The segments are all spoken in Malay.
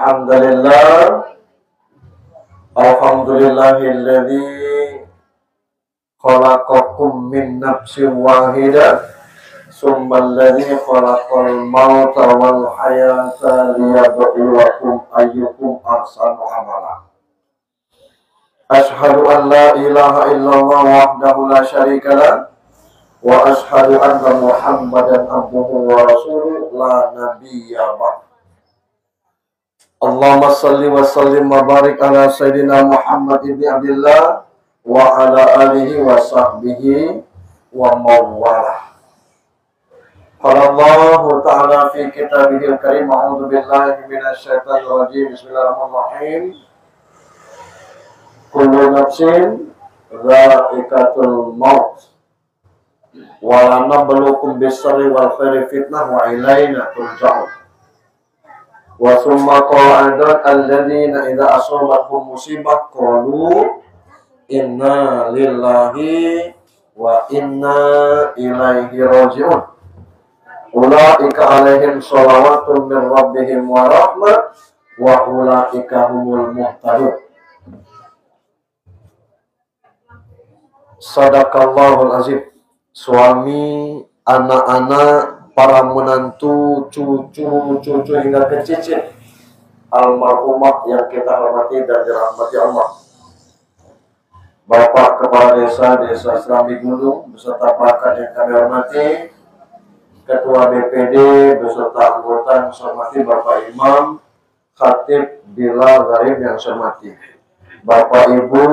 Alhamdulillah. Alhamdulillahilladzi khalaqakum min nafsin wahidah summal ladzi khalaqal mauta wal hayata liyabluwakum ayyukum ahsanu amala. Ashhadu an la ilaha illallah wahdahu la syarika lah wa ashhadu anna Muhammadan abduhu wa rasuluh la nabiyya ba'd. Allahumma salli wa sallim wa barik ala Sayyidina Muhammad ibn Abdillah wa ala alihi wa sahbihi wa mawalah. Qala Allah ta'ala fi kitabihil karim, a'udzu billahi minasy syaithanir rajim. Bismillahirrahmanirrahim. Kullu nafsin dha'iqatul maut wa la nabluukum bis-sharri wal khairi fitnah wa ilaina turja'un. Wa summa qala alladzina idza asabatuhum musibah qalu inna lillahi wa inna ilaihi raji'un. Ulaika alaihim shalawatun min rabbihim wa rahmah wa ulaika humul muhtadun. Sadaqallahul azim. Suami, anak-anak, para menantu, cucu hingga ke cicit almarhumah yang kita hormati dan dirahmati Allah. Bapak Kepala Desa Serambi Gunung beserta perangkat yang kami hormati, Ketua BPD beserta anggota yang saya hormati, Bapak Imam, Khatib, Bilal, Gharib yang saya hormati, Bapak Ibu,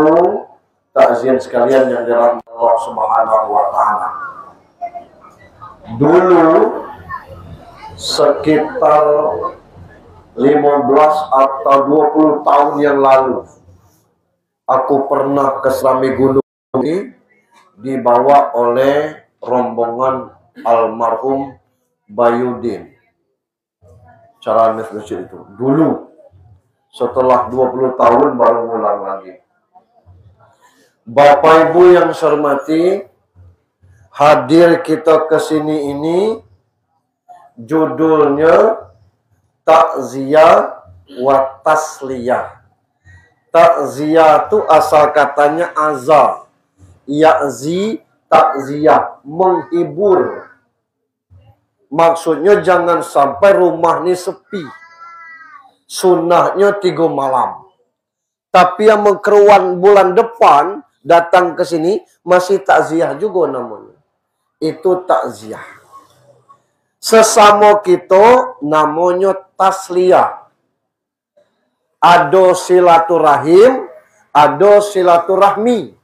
takziah sekalian yang dirahmati Allah Subhanahu wa Ta'ala. Dulu sekitar 15 atau 20 tahun yang lalu aku pernah ke Serambi Gunung ini dibawa oleh rombongan almarhum Bayudin cara masjid itu. Dulu setelah 20 tahun baru ngulang lagi. Bapak Ibu yang saya hormati, hadir kita ke sini ini judulnya takziah wa tasliyah. Takziah itu asal katanya azza, ya'zi, takziah, menghibur. Maksudnya jangan sampai rumah ini sepi. Sunnahnya 3 malam. Tapi yang mengkeruan bulan depan datang ke sini masih takziah juga namanya. Itu takziah. Sesama kita namanya tasliyah. Ada silaturahim, ada silaturahmi.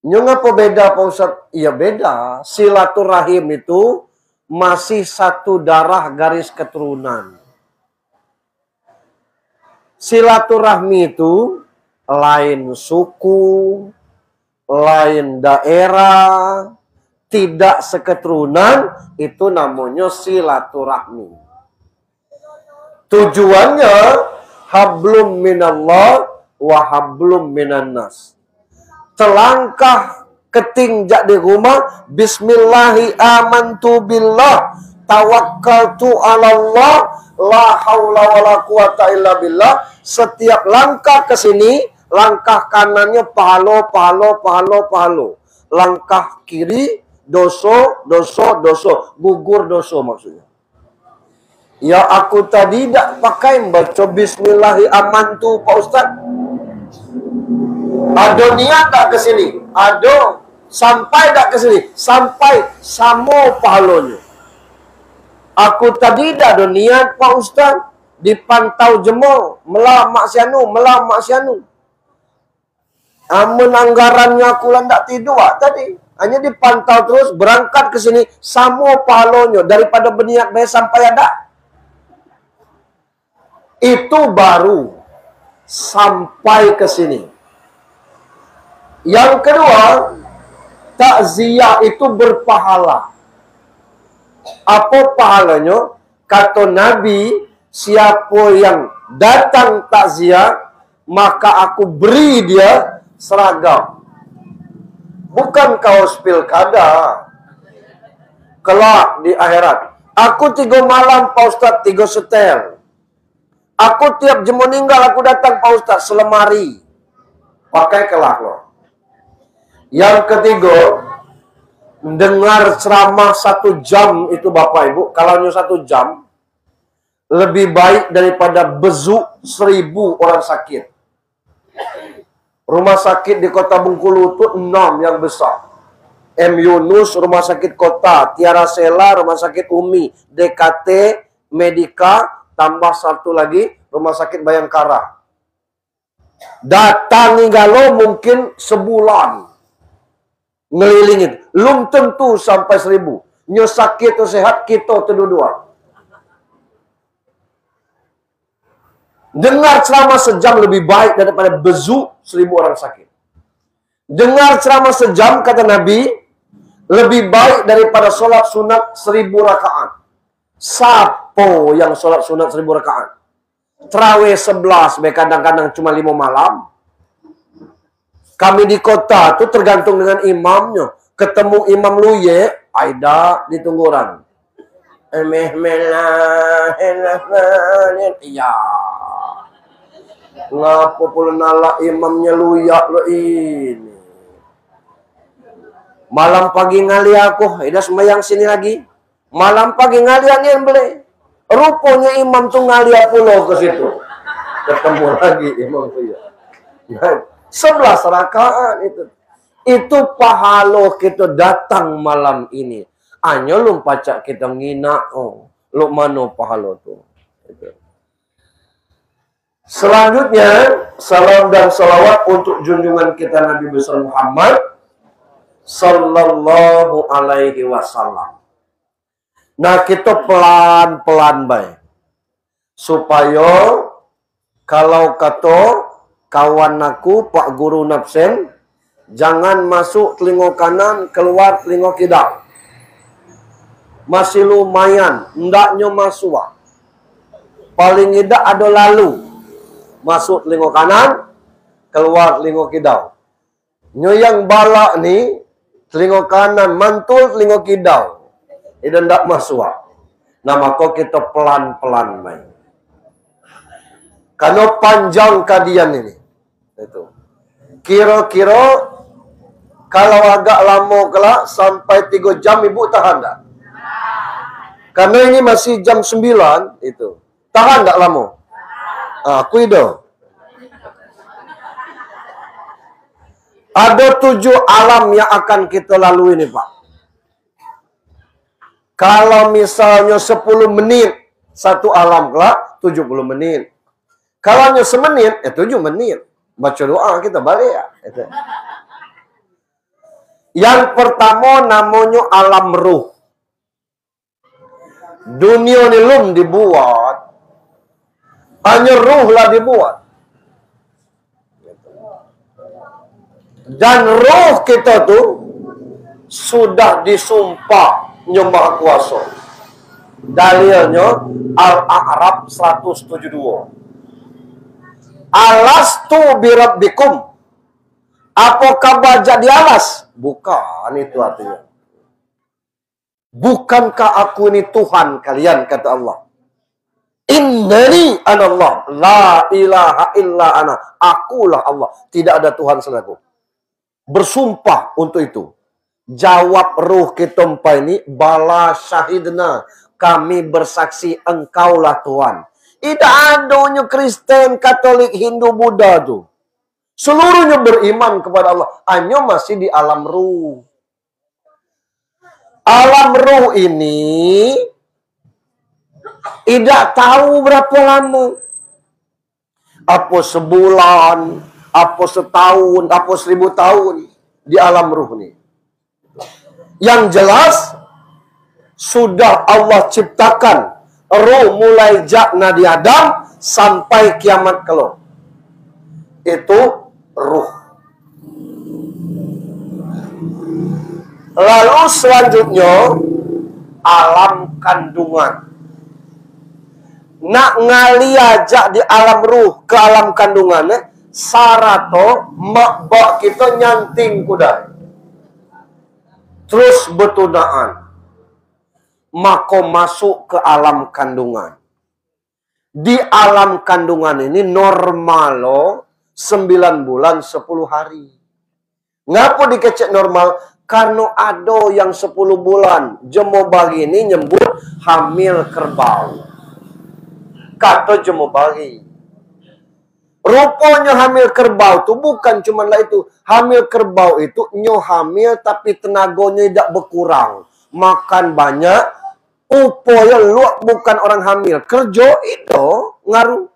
Ngapa beda Pak Ustaz? Iya beda. Silaturahim itu masih satu darah garis keturunan. Silaturahmi itu lain suku, lain daerah, tidak seketurunan, itu namanya silaturahmi. Tujuannya hablum minallah wa hablum minannas. Telangkah ketingjak di rumah, bismillahi amantu billah, tawakkaltu ala Allah, la haula wala quwata illa billah. Setiap langkah ke sini, langkah kanannya pahalo. Langkah kiri, doso, gugur doso maksudnya. Ya aku tadi tidak pakai baca bismillahi amantu Pak Ustaz. Ada niat tak ke sini? Ada. Sampai tak ke sini? Sampai sama pahalonya. Aku tadi tidak ada niat Pak Ustaz. Dipantau jemo, melah mak sianu. Amun anggarannya aku tidak tidur tadi. Hanya dipantau terus, berangkat ke sini, sama pahalanya daripada berniat baik sampai ada. Itu baru sampai ke sini. Yang kedua, takziah itu berpahala. Apa pahalanya? Kata Nabi, siapa yang datang takziah, maka aku beri dia seragam. Bukan kaos pilkada. Kelak di akhirat. Aku 3 malam Pak Ustaz, 3 setel. Aku tiap jam meninggal, aku datang Pak Ustaz, selemari. Pakai kelak lo. Yang ketiga, dengar ceramah 1 jam itu Bapak Ibu. Kalau 1 jam, lebih baik daripada bezu 1000 orang sakit. Rumah sakit di kota Bengkulu itu 6 yang besar. M. Yunus, Rumah Sakit Kota, Tiara Sela, Rumah Sakit Umi, DKT, Medika, tambah 1 lagi, Rumah Sakit Bayangkara. Datangi galo mungkin sebulan. Ngelilingin. Belum tentu sampai 1000. Nyo sakit atau sehat, kita dua. Dengar ceramah sejam lebih baik daripada bezu 1000 orang sakit. Dengar ceramah sejam, kata Nabi, lebih baik daripada sholat sunat 1000 rakaat. Sapo yang sholat sunat 1000 rakaat? Terawih 11, kadang-kadang cuma 5 malam. Kami di kota tuh tergantung dengan imamnya. Ketemu imam luye, aida di tungguran. Iya. Ngapa pula nala imamnya luya lo ini. Malam pagi ngali aku, aida semayang sini lagi. Malam pagi ngali yang beli. Rupanya imam tuh ngalia pulau ke situ. Ketemu lagi imam tuh ya. 11 rakaat itu. Itu pahala kita datang malam ini. Hanya lu pacak kita ngina. Oh, lu mana pahala tuh. Itu. Selanjutnya, salam dan salawat untuk junjungan kita Nabi besar Muhammad sallallahu alaihi wasallam. Nah, kita pelan-pelan baik. Supaya kalau kata kawan aku, Pak Guru Nafsen, jangan masuk telinga kanan, keluar telinga kidal. Masih lumayan, ndaknya masuk. Paling tidak ada lalu. Masuk telinga kanan, keluar telinga kidal. Nyo yang balak nih, telinga kanan, mantul telinga kidal. Itu ndak masuk. Nah, maka kita pelan-pelan main. Karena panjang kadian ini. Itu. Kira-kira kalau agak lama kelak sampai 3 jam ibu tahan tak? Karena ini masih jam 9 itu. Tahan tak lama? Aku itu. Ada 7 alam yang akan kita lalui ini, Pak. Kalau misalnya 10 menit satu alam kelak 70 menit. Kalau hanya semenit 7 menit. Baca doa kita balik ya. Itu. Yang pertama namanya alam ruh. Dunia ini belum dibuat. Hanya ruh lah dibuat. Dan ruh kita tuh sudah disumpah nyembah kuasa. Dalilnya Al-A'raf 172. Alastu birabbikum. Apakah baja di alas? Bukan itu artinya. Bukankah aku ini Tuhan kalian, kata Allah. Innani anallah, la ilaha illa ana. Akulah Allah, tidak ada Tuhan selain aku. Bersumpah untuk itu. Jawab ruh kita ini, bala syahidna, kami bersaksi engkaulah Tuhan. Tidak adanya Kristen, Katolik, Hindu, Buddha tuh. Seluruhnya beriman kepada Allah. Hanya masih di alam ruh. Alam ruh ini tidak tahu berapa lama. Apa sebulan, apa setahun, apa 1000 tahun di alam ruh ini. Yang jelas sudah Allah ciptakan ruh mulai jak Nabi Adam sampai kiamat kelak. Itu ruh. Lalu selanjutnya alam kandungan. Nak ngali aja di alam ruh ke alam kandungan, sarato mak bak kita nyanting kuda. Terus betudaan. Maka masuk ke alam kandungan. Di alam kandungan ini normal lo 9 bulan 10 hari. Ngapa dikecek normal? Karena ada yang 10 bulan. Jemo bagi ini nyebut hamil kerbau. Kata jemo bagi. Rupanya hamil kerbau itu bukan cuma lah itu. Hamil kerbau itu nyo hamil tapi tenaganya tidak berkurang. Makan banyak. Upaya luak bukan orang hamil. Kerja itu ngaruh.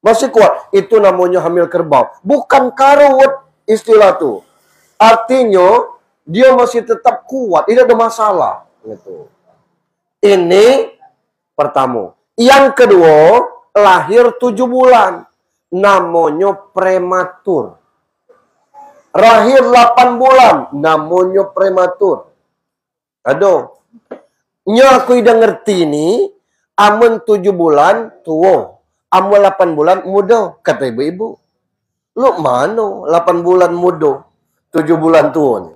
Masih kuat. Itu namanya hamil kerbau. Bukan karut istilah tu. Artinya dia masih tetap kuat. Tidak ada masalah. Gitu. Ini pertama. Yang kedua, lahir 7 bulan. Namanya prematur. Lahir 8 bulan. Namanya prematur. Aduh. Nya aku udah ngerti ni. Amun 7 bulan tua. Amun 8 bulan muda. Kata ibu-ibu. Lu mana 8 bulan muda? 7 bulan tua ni.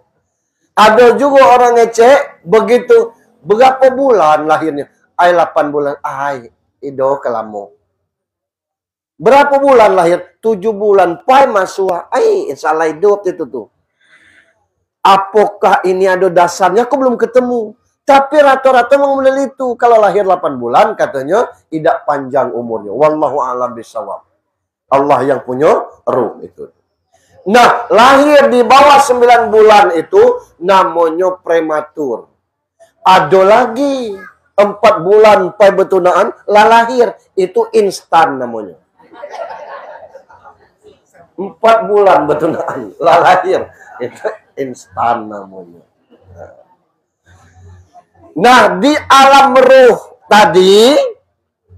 Ada juga orang ngecek. Begitu. Berapa bulan lahirnya? Ay 8 bulan. Ay. Ido kelamu. Berapa bulan lahir? 7 bulan. Pai masuk. Ay. Salah hidup itu tuh. Apakah ini ada dasarnya? Aku belum ketemu. Tapi rata-rata mengambil itu. Kalau lahir 8 bulan, katanya, tidak panjang umurnya. Wallahu a'lam bishawab. Allah yang punya ruh itu. Nah, lahir di bawah 9 bulan itu, namanya prematur. Ada lagi, 4 bulan pai betunaan, lah lahir. Itu instan namanya. 4 bulan betunaan, lah lahir. Itu instan namanya. Nah, di alam ruh tadi,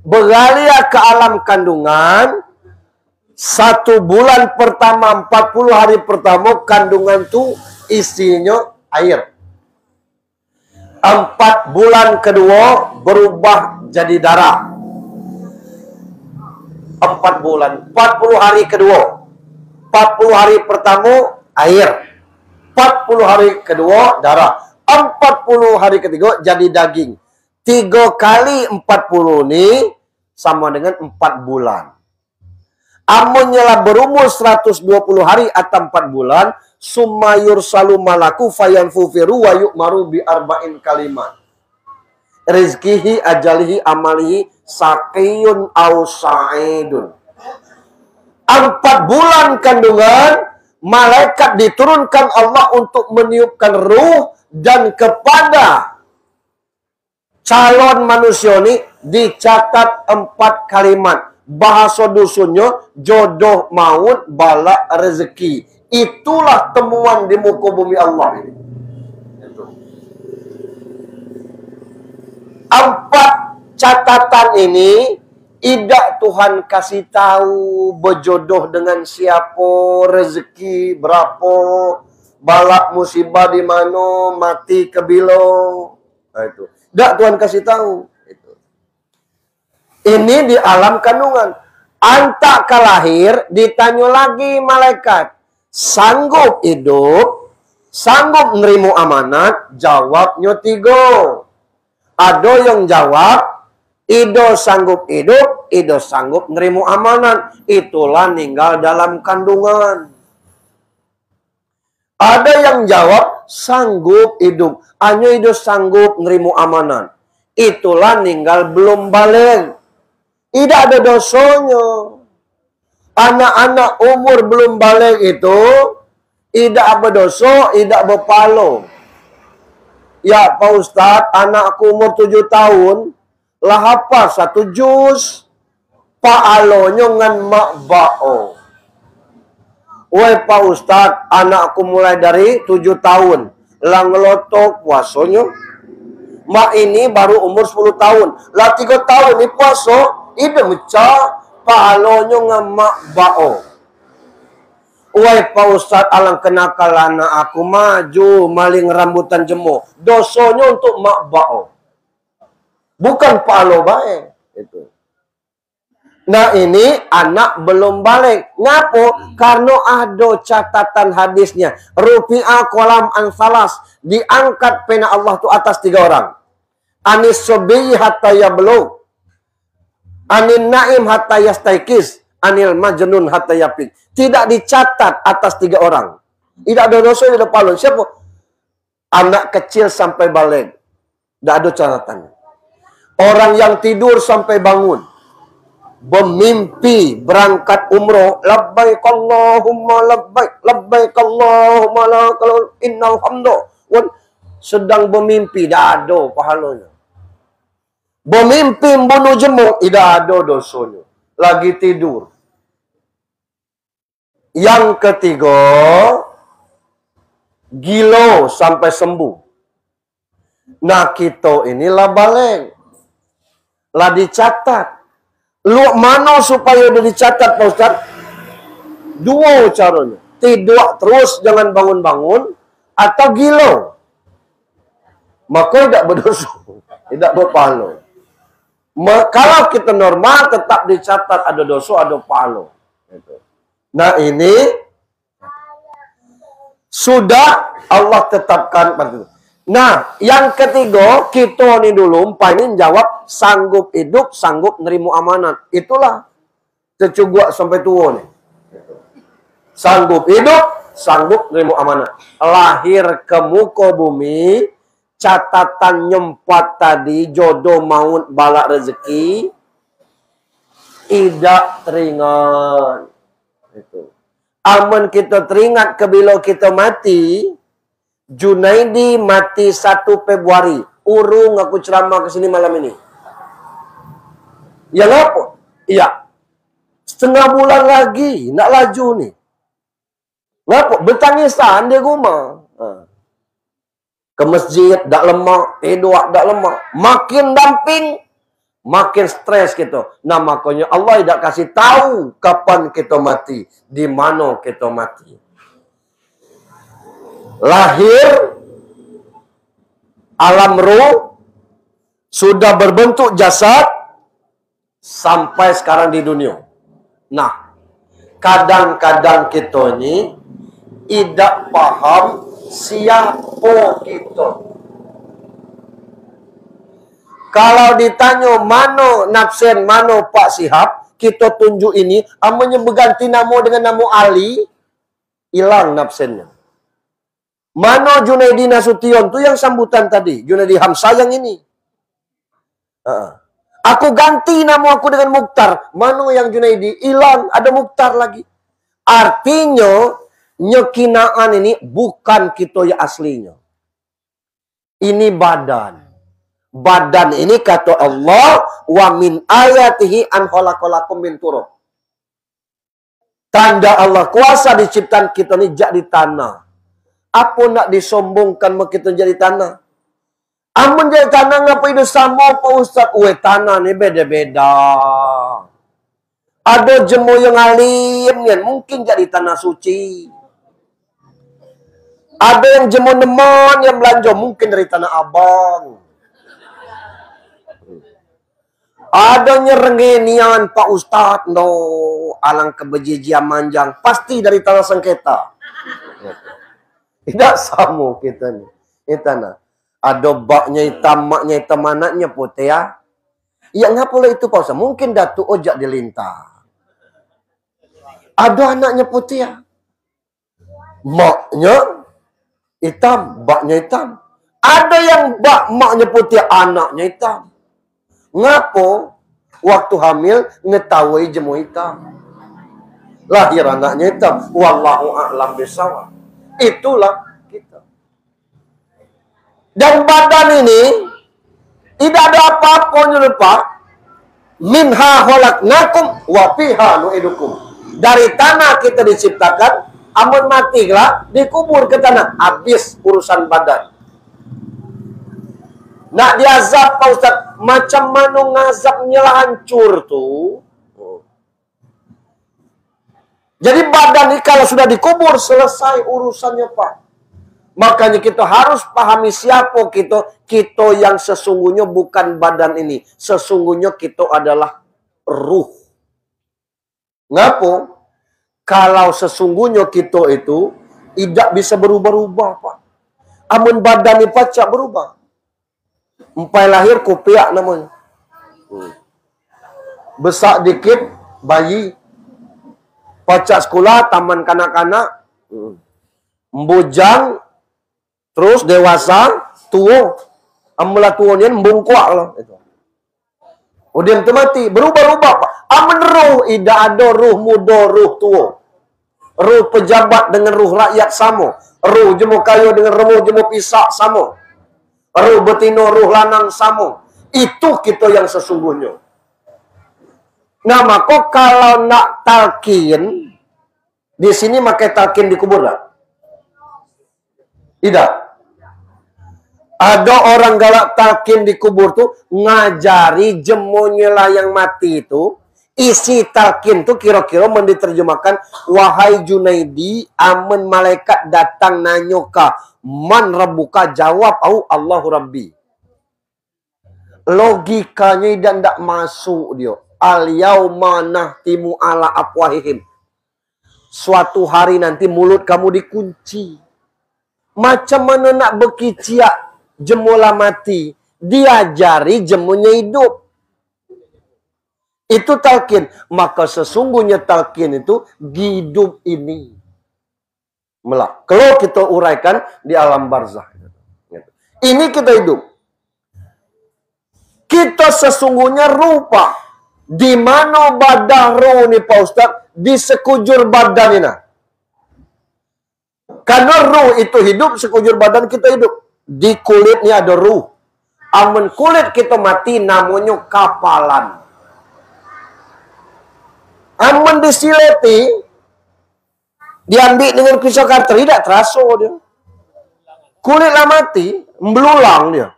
beralih ke alam kandungan, 1 bulan pertama, 40 hari pertama, kandungan itu isinya air. 4 bulan kedua, berubah jadi darah. 4 bulan, 40 hari kedua. 40 hari pertama, air. 40 hari kedua, darah. 40 hari ketiga jadi daging. 3 kali 40 ini sama dengan 4 bulan. Amunnya lah berumur 120 hari atau 4 bulan, sumayur salu malaku fayanfufiru wa yu'maru bi arba'in kalimat. Rizkihi ajalihi amalihi saqiyun au sa'idun. 4 bulan kandungan, malaikat diturunkan Allah untuk meniupkan ruh dan kepada calon manusia ini dicatat 4 kalimat. Bahasa dusunnya jodoh maut bala rezeki. Itulah temuan di muka bumi Allah ini. 4 catatan ini tidak Tuhan kasih tahu berjodoh dengan siapa, rezeki berapa, balak musibah di mana, mati ke bilo. Nah, itu. Tidak Tuhan kasih tahu. Itu. Ini di alam kandungan. Antak ke lahir, ditanya lagi malaikat. Sanggup hidup, sanggup nerima amanat, jawabnya 3. Ada yang jawab, Ido sanggup hidup, Ido sanggup nerima amanat. Itulah meninggal dalam kandungan. Ada yang jawab, sanggup hidup. Hanya Ido sanggup nerima amanat. Itulah meninggal belum balik. Tidak ada dosanya. Anak-anak umur belum balik itu, tidak berdosa, tidak berpahala. Ya Pak Ustadz, anakku umur 7 tahun, lah apa 1 juz paalonya ngan mak bao. Woi Pak Ustadz, anakku mulai dari 7 tahun lah ngelotok puasanya. Mak ini baru umur 10 tahun lah 3 tahun ini puasa, ide mecah paalonya ngan mak bao. Woi Pak Ustadz, alang kenakal anak aku maju maling rambutan jemo, dosanya untuk mak bao. Bukan pahala baik. Itu. Nah ini anak belum balik. Ngapo? Karena ada catatan hadisnya. Rufi'a kolam ansalas. Diangkat pena Allah itu atas 3 orang. Anis sobiyi hatta yablugh. Anil naim hatta yastaikis, anil majnun hatta yapik. Tidak dicatat atas 3 orang. Tidak ada dosa, tidak ada pahala. Siapa? Anak kecil sampai balik. Tidak ada catatan. Orang yang tidur sampai bangun. Bermimpi berangkat umroh. Labbaik Allahumma labbaik. Labbaik Allahumma labbaik. Innal hamda. Sedang bermimpi. Tidak ada pahalanya. Bermimpi bunuh jemuk. Tidak ada dosanya. Lagi tidur. Yang ketiga, gilo sampai sembuh. Nah, kita inilah balik. Lah dicatat. Lu mana supaya udah dicatat, Pak Ustaz? 2 caranya. Tidur terus, jangan bangun-bangun. Atau gilo. Maka tidak berdosa. Tidak berpahala. Kalau kita normal, tetap dicatat ada dosa, ada pahala. Nah, ini sudah Allah tetapkan. Nah, yang ketiga, kita ini dulu, umpamanya jawab, sanggup hidup, sanggup nerima amanat. Itulah tercugak sampai tua nih. Sanggup hidup, sanggup nerima amanat. Lahir ke muka bumi, catatan nyempat tadi, jodoh maut balak rezeki, tidak teringat. Itu. Amun kita teringat kebila kita mati, Junaidi mati 1 Februari. Urung aku ceramah ke sini malam ini. Ya apa? Iya. Setengah bulan lagi, nak laju nih. Ngapa? Bertangisan dia rumah. Ke masjid, dak lemak. Tidur, dak lemak. Makin damping, makin stres gitu. Nah, makanya Allah tidak kasih tahu kapan kita mati. Di mana kita mati. Lahir, alam ruh, sudah berbentuk jasad, sampai sekarang di dunia. Nah, kadang-kadang kita ini tidak paham siapa kita. Kalau ditanya mana Nafsen, mana Pak Sihab, kita tunjuk ini, amanya berganti nama dengan nama Ali, hilang Nafsennya. Mana Junaidi Nasution tu yang sambutan tadi, Junaidi Hamzah yang ini. Aku ganti nama aku dengan Mukhtar. Mana yang Junaidi? Hilang, ada Mukhtar lagi. Artinya, nyekinaan ini bukan kita yang aslinya. Ini badan. Badan ini kata Allah, wa min ayatihi an khalaqalakum min turab. Tanda Allah kuasa diciptakan kita ini jak di tanah. Apa nak disombongkan kita jadi tanah? Amun jadi tanah ngapa itu sama Pak Ustaz? Tanah ni beda-beda. Ada jemu yang alim yang mungkin jadi tanah suci. Ada yang jemu neman yang belanja mungkin dari tanah abang. Ada nyerengenian Pak Ustaz, no, alang kebejijian manjang, pasti dari tanah sengketa. Tidak sama kita nih. Ini tanah. Ada baknya hitam, maknya hitam, anaknya putih ya. Ya ngapalah itu Pak Ustaz? Mungkin Datuk Ojak dilintah. Ada anaknya putih ya. Maknya hitam, baknya hitam. Ada yang maknya putih, anaknya hitam. Ngapo? Waktu hamil ngetahui jemu hitam. Lahir anaknya hitam. Wallahu a'lam bishawab. Itulah kita. Dan badan ini tidak ada apa-apa lupa. Minha khalaqnakum wa fiha nu'idukum. Dari tanah kita diciptakan, amun matilah dikubur ke tanah. Habis urusan badan. Nak diazab Pak Ustaz, macam mana ngazabnya lah hancur tuh. Jadi badan ini kalau sudah dikubur, selesai urusannya Pak. Makanya kita harus pahami siapa kita. Kita yang sesungguhnya bukan badan ini. Sesungguhnya kita adalah ruh. Ngapa? Kalau sesungguhnya kita itu tidak bisa berubah-ubah Pak. Amun badan ini pacak berubah. Empai lahir kopiak namanya. besar dikit, bayi. Pacak sekolah, taman kanak-kanak, bujang, terus dewasa, tua. Amla tua ni membungkuak lah. Kemudian tu mati, berubah-ubah. Aman ruh, tidak ada ruh muda, ruh tua. Ruh pejabat dengan ruh rakyat sama. Ruh jemu kayu dengan ruh jemu pisak sama. Ruh betina, ruh lanang sama. Itu kita yang sesungguhnya. Nah, maka kalau nak talqin, di sini pakai talqin di kubur tak? Tidak. Ada orang galak talqin di kubur tu ngajari jemunya lah yang mati itu. Isi talqin tu kira-kira diterjemahkan, wahai Junaidi, amun malaikat datang nanyoka, man rabbuka, jawab au Allahu Rabbi. Logikanya dan tak masuk dia. Al yauma nahtimu ala afwahihim. Suatu hari nanti mulut kamu dikunci. Macam mana nak berkiciak jemula mati, diajari jemunya hidup. Itu talqin. Maka sesungguhnya talqin itu hidup ini. Melak. Kalau kita uraikan di alam barzah. Ini kita hidup. Kita sesungguhnya rupa. Di mana badan ruh ni Pak Ustaz? Di sekujur badan ini. Karena ruh itu hidup, sekujur badan kita hidup. Di kulit ni ada ruh. Amun kulit kita mati, namanya kapalan. Amun disileti, diambil dengan pisau karter, tidak terasa dia. Kulit lah mati, belulang dia.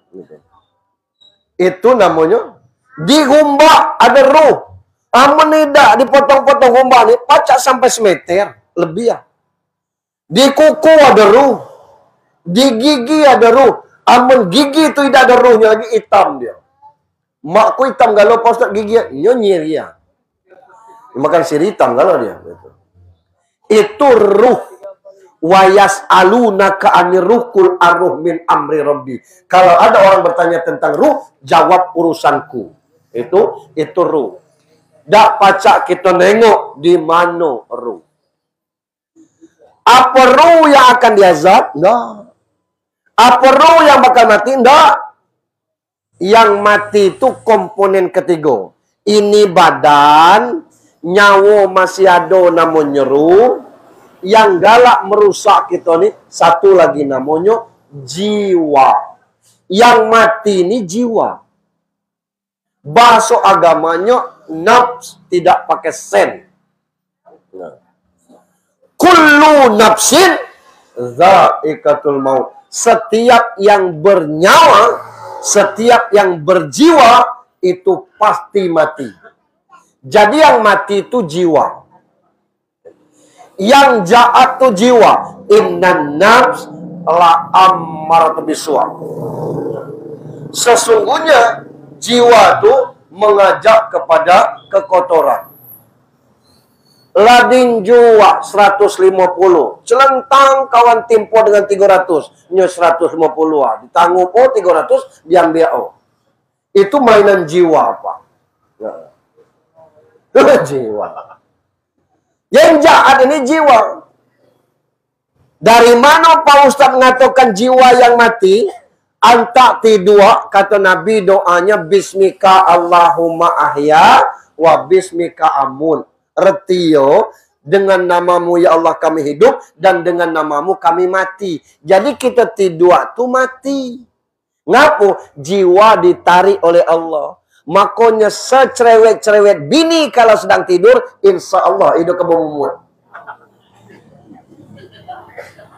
Itu namanya digumbak ada ruh. Amun tidak dipotong-potong gumbak ni, pacak sampai semeter lebih ya. Di kuku ada ruh. Di gigi ada ruh. Amun gigi itu tidak ada ruhnya lagi, hitam dia. Makku hitam galau Pak Ustaz gigi. Dia nyeri ya. Makan sirih hitam galau dia. Itu ruh. Wayas aluna ka'anirukul arruh min amri rabbi. Kalau ada orang bertanya tentang ruh, jawab urusanku. Itu ruh. Dak pacak kita nengok di mana ruh. Apa ruh yang akan diazab? Enggak. Apa ruh yang bakal mati? Enggak. Yang mati itu komponen ketiga. Ini badan, nyawa masih ada namanya ruh. Yang galak merusak kita ni, satu lagi namanya jiwa. Yang mati ini jiwa. Bahasa agamanya nafs, tidak pakai sen. Kullu nafsin za'iqatul maut. Setiap yang bernyawa, setiap yang berjiwa, itu pasti mati. Jadi yang mati itu jiwa. Yang jahat itu jiwa. Innan nafs la ammaratu bisu'a. Sesungguhnya jiwa itu mengajak kepada kekotoran. Ladin jua 150. Celentang kawan timpo dengan 300. Nyo 150 ah. Ditanggup 300, diambil Itu mainan jiwa, Pak. Jiwa. Yang jahat ini jiwa. Dari mana Pak Ustaz mengatakan jiwa yang mati? Antak tidua, kata Nabi doanya bismika Allahumma ahya wa bismika amun. Retio, dengan namamu ya Allah kami hidup dan dengan namamu kami mati. Jadi kita tidua tu mati. Ngapu? Jiwa ditarik oleh Allah. Makanya secerewet-cerewet bini kalau sedang tidur, insya Allah hidup kebumut.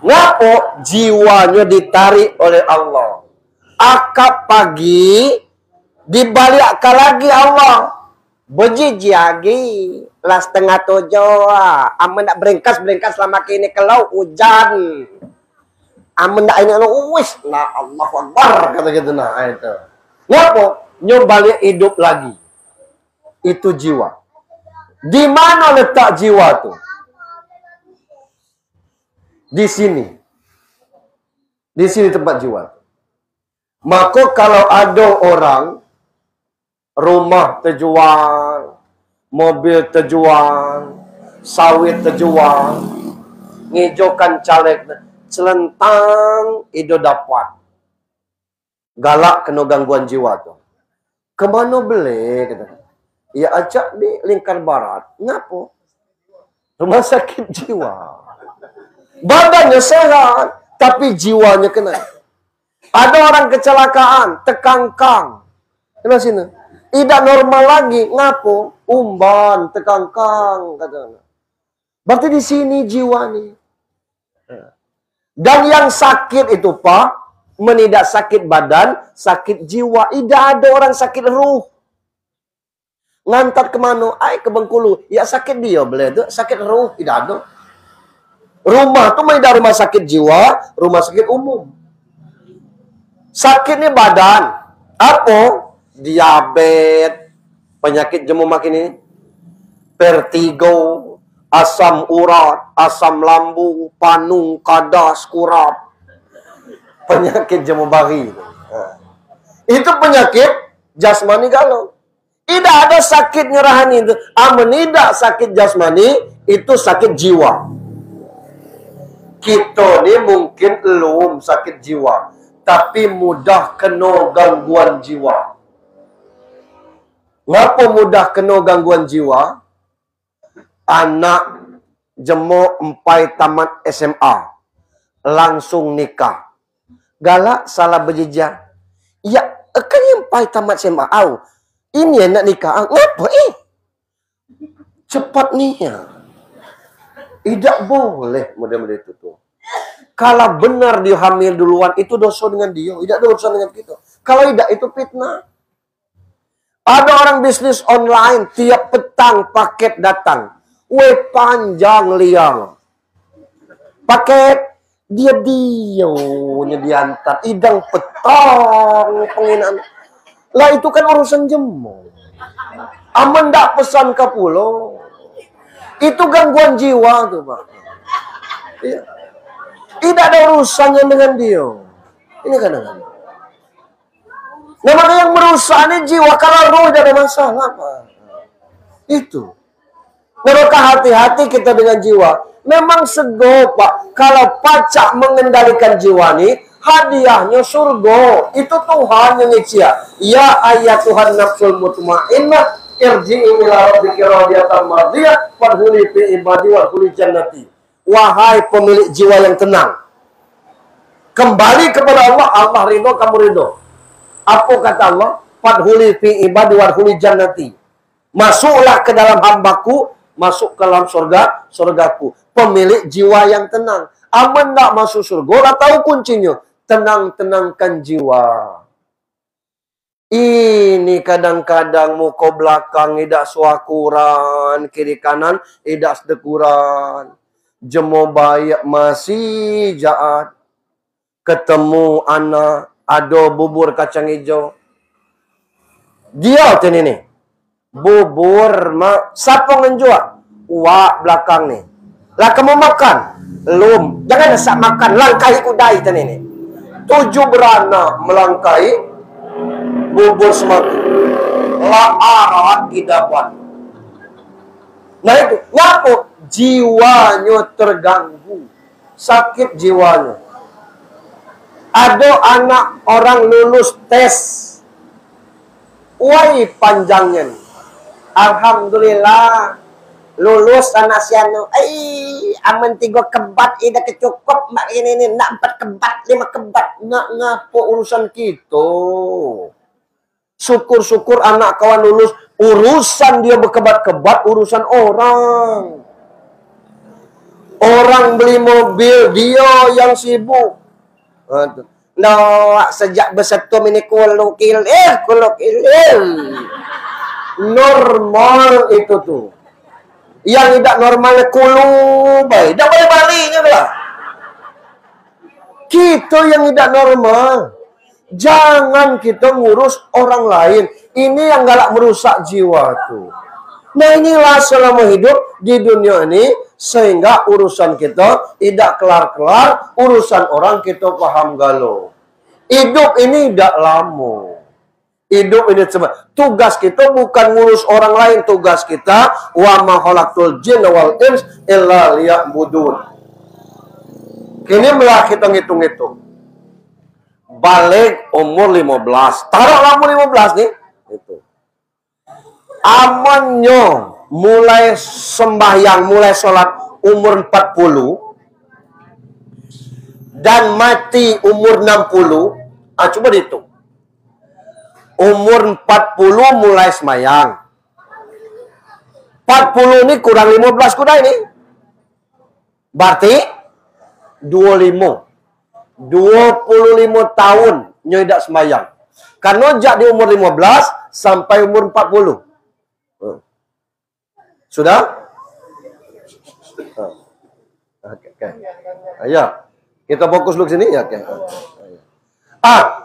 Ngapu? Jiwanya ditarik oleh Allah. Akap pagi, dibalikkan lagi Allah. Bejiji lagi. Lah 6:30. Aman nak berengkas selama kini kalau hujan. Aman nak ini wis nah Allahu Akbar kata gitu nah itu. Ngapo? Nyo balik hidup lagi. Itu jiwa. Di mana letak jiwa tuh? Di sini. Di sini tempat jiwa. Maka kalau ada orang rumah terjual, mobil terjual, sawit terjual, ngijokan caleg, celentang, itu dapat. Galak kena gangguan jiwa tuh. Kemana beli? Kata. Ya ajak di Lingkar Barat. Ngapo? Rumah sakit jiwa. Badannya sehat, tapi jiwanya kena. Ada orang kecelakaan, tekangkang. Kena sini. Tidak normal lagi. Ngapo? Umban, tekangkang. Katanya. Berarti di sini jiwa nih. Dan yang sakit itu, Pak, menidak sakit badan, sakit jiwa. Tidak ada orang sakit ruh. Ngantar kemana? Ke Bengkulu. Ya sakit dia, boleh itu. Sakit ruh, tidak ada. Rumah tuh menidak rumah sakit jiwa, rumah sakit umum. Sakitnya badan. Apa? Diabetes, penyakit jemu makin ini. Vertigo, asam urat, asam lambung, panung, kadas, kurap. Penyakit jemu bari. Itu penyakit jasmani galau. Tidak ada sakit nyerahani itu. Tidak sakit jasmani, itu sakit jiwa. Kita ni mungkin belum sakit jiwa, tapi mudah kena gangguan jiwa. Ngapa mudah kena gangguan jiwa? Anak jemu empai tamat SMA, langsung nikah. Galak salah berjejak. Ya, kan yang empai tamat SMA. Ini nak nikah. Ngapa? Cepat ni ya. Tidak boleh model-model itu tuh. Kalau benar dia hamil duluan, itu dosa dengan dia. Tidak ada urusan dengan kita. Kalau tidak, itu fitnah. Ada orang bisnis online, tiap petang paket datang. Panjang liang. Paket, dia diantar. Idang petang, penghinaan. Lah itu kan urusan jemu. Aman tak pesan ke pulau. Itu gangguan jiwa tuh, Pak. Iya. Tidak ada urusannya dengan dia. Ini kadang-kadang. Nah, maka yang merusak ini jiwa. Kalau roh tidak ada masalah, Pak. Itu. Maka hati-hati kita dengan jiwa. Memang sego, Pak. Kalau pacak mengendalikan jiwa ini, hadiahnya surga. Itu Tuhan yang ngecia. Ya ayat Tuhan nafsul mutmainnah. Irji'i ila rabbiki radiyatan mardiyah fadkhuli fi ibadi wadkhuli jannati. Wahai pemilik jiwa yang tenang, kembali kepada Allah, Allah ridho, kamu ridho. Apa kata Allah? Fadkhuli fi ibadi wadkhuli jannati. Masuklah ke dalam hambaku, masuk ke dalam surgaku. Pemilik jiwa yang tenang. Aman tak masuk surga? Lah tahu kuncinya. Tenang-tenangkan jiwa. Ini kadang-kadang muka belakang tidak suakuran, kiri kanan tidak sedekuran. Jemu bayak masih jahat. Ketemu anak, ada bubur kacang hijau. Dia tu ni. Bubur, siapa ngenjual? Wak belakang ni. Lah kamu makan? Belum. Jangan asal makan, langkahi kudai tu ni. 7 beranak melangkahi bubur semati. La'arat idapan. Nah itu. Ngapa? Jiwanya terganggu. Sakit jiwanya. Ada anak orang lulus tes. Wai panjangnya. Alhamdulillah. Lulus anak siano. Aman 3 kebat. Ida kecukup. Mak ini. Nak 4 kebat. 5 kebat. Nak ngapa urusan kita. Syukur-syukur anak kawan lulus. Urusan dia berkebat-kebat, urusan orang. Orang beli mobil, dia yang sibuk. Sejak bersetum ini kulukil. Normal itu tuh. Yang tidak normalnya kulubai. Tidak boleh baliknya lah. Kita yang tidak normal. Jangan kita ngurus orang lain. Ini yang galak merusak jiwa tuh. Nah inilah selama hidup di dunia ini. Sehingga urusan kita tidak kelar-kelar. Urusan orang kita paham galau. Hidup ini tidak lama. Hidup ini cuma tugas kita bukan ngurus orang lain, tugas kita wa ma khalaqtul jinna wal ins illa liya'budun. Kini malah kita ngitung-ngitung. Balik umur 15. Taruhlah umur 15 nih. Itu. Amannya mulai sembahyang, mulai sholat umur 40 dan mati umur 60. Coba dihitung. Umur 40 mulai sembahyang. 40 ini kurang 15 kuda ini. Berarti 25 tahun nyodak sembahyang. Karena jak di umur 15 sampai umur 40. Sudah? Oke. Ayo. Kita fokus dulu sini ya, oke.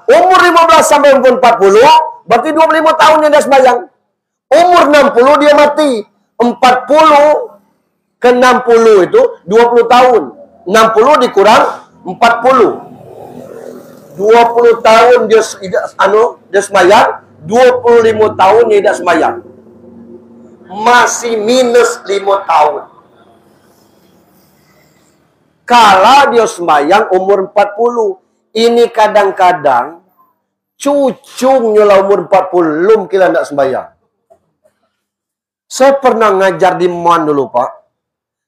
Umur 15 sampai umur 40 berarti 25 tahun dia dah sembahyang. Umur 60 dia mati. 40 ke 60 itu 20 tahun. 60 dikurang 40. 20 tahun dia sembahyang, 25 tahun dia tidak sembahyang. Masih minus 5 tahun. Kalau dia sembahyang umur 40, ini kadang-kadang cucunya lah umur 40 lum kira tidak sembahyang. Saya pernah ngajar di Man dulu, Pak.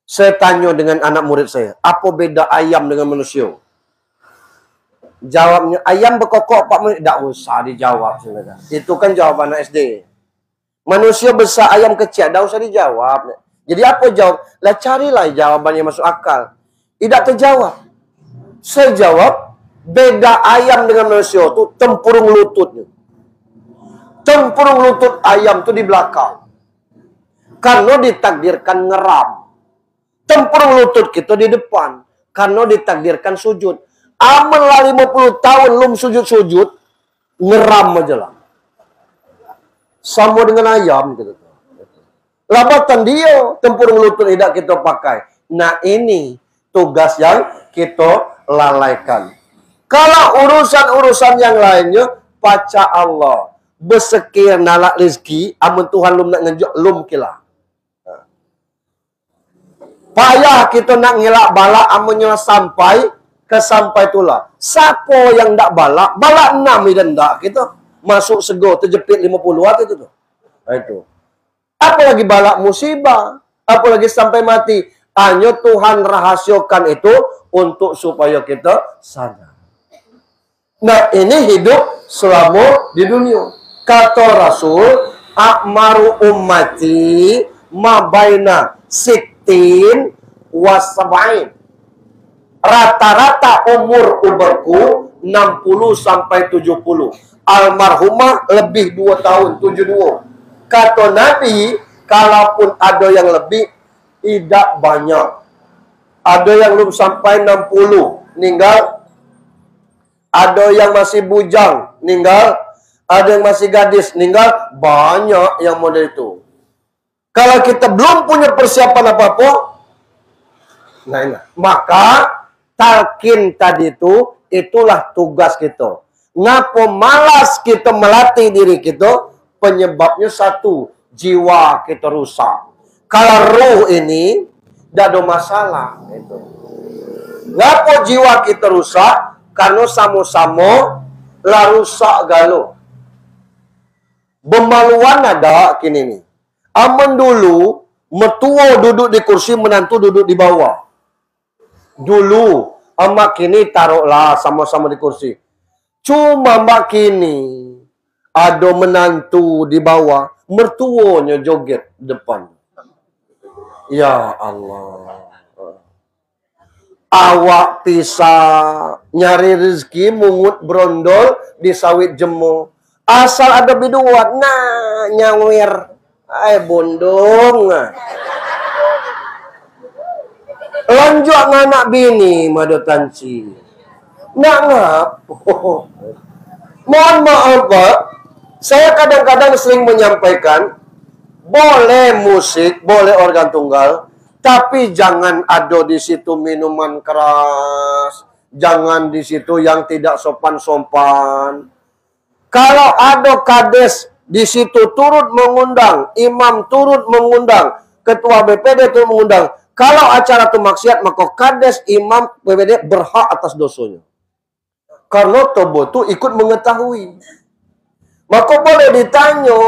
Saya tanya dengan anak murid saya, apa beda ayam dengan manusia? Jawabnya, ayam berkokok 4 menit. Tak usah dijawab sebenarnya. Itu kan jawaban anak SD. Manusia besar, ayam kecil, tak usah dijawab. Jadi apa jawab? Lah carilah jawaban yang masuk akal. Tidak terjawab. Saya jawab, beda ayam dengan manusia itu tempurung lututnya. Tempurung lutut ayam itu di belakang. Karena ditakdirkan ngeram. Tempurung lutut kita di depan. Karena ditakdirkan sujud. Aman lah 50 tahun lum sujud-sujud, ngeram aja lah. Sama dengan ayam gitu. Labatan dia tempurung lutut tidak kita pakai. Nah ini tugas yang kita lalaikan. Kalau urusan-urusan yang lainnya, paca Allah. Bersekir nalak rezeki, amun Tuhan lum nak ngejok, lum kila. Payah kita nak ngelak balak, amunnya sampai, kesampai itulah. Siapa yang tak balak? Balak 6 dan tak kita. Masuk sego, terjepit 50 watt itu tuh. Nah, itu. Apalagi balak musibah. Apalagi sampai mati. Hanya Tuhan rahasiakan itu untuk supaya kita sadar. Nah, ini hidup selama di dunia. Kata Rasul, akmaru ummati mabaina sittin wasab'in. Rata-rata umur umatku 60 sampai 70. Almarhumah lebih 2 tahun, 72. Kata Nabi, kalaupun ada yang lebih, tidak banyak. Ada yang belum sampai 60, meninggal. Ada yang masih bujang, meninggal. Ada yang masih gadis, meninggal. Banyak yang model itu. Kalau kita belum punya persiapan apa-apa, nah, maka talqin tadi itu, itulah tugas kita. Ngapa malas kita melatih diri kita? Penyebabnya satu, jiwa kita rusak. Kalau ruh ini tidak ada masalah. Ngapa jiwa kita rusak? Karena sama-sama lah rusak galau. Bemaluan ada kini nih. Aman dulu, mertua duduk di kursi, menantu duduk di bawah. Dulu, mbak kini taruhlah sama-sama di kursi. Cuma mbak kini ada menantu di bawah, mertuanya joget depan. Ya Allah. Awak pisah nyari rezeki mungut brondol di sawit jemu. Asal ada biduat, nah nyawir. Bondong. Lanjut nganak bini madotanci. Nak ngap. Mohon maaf Pak. Saya kadang-kadang sering menyampaikan, boleh musik, boleh organ tunggal, tapi jangan ada di situ minuman keras, jangan di situ yang tidak sopan-sopan. Kalau ada kades di situ turut mengundang, imam turut mengundang, ketua BPD turut mengundang. Kalau acara itu maksiat, maka kades, imam, BPD berhak atas dosanya. Karena tobo itu ikut mengetahui. Maka boleh ditanya,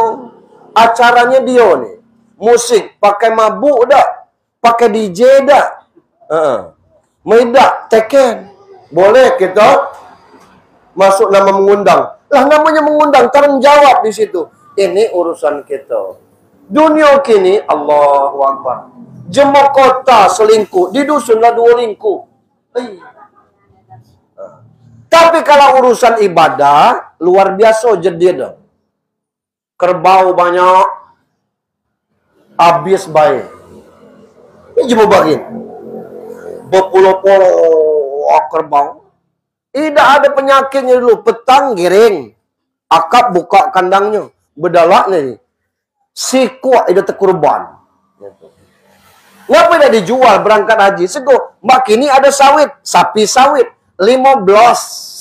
acaranya dia nih, musik, pakai mabuk dah, pakai DJ dah, medak, teken. Boleh kita masuk nama mengundang. Lah namanya mengundang, tanggung jawab di situ. Ini urusan kita. Dunia kini, Allahu Akbar. Jemaah kota selingkuh, di dusun lah 2 lingkuh. Tapi kalau urusan ibadah, luar biasa jadi dah. Kerbau banyak, habis baik. Ini cuma bagian. Berpuluh-puluh kerbau. Tidak ada penyakitnya dulu. Petang giring. Akap buka kandangnya. Bedalak nih. Si kuat itu kurban. Ngapa tidak dijual berangkat haji? Sego. Mak kini ada sawit. Sapi sawit. 15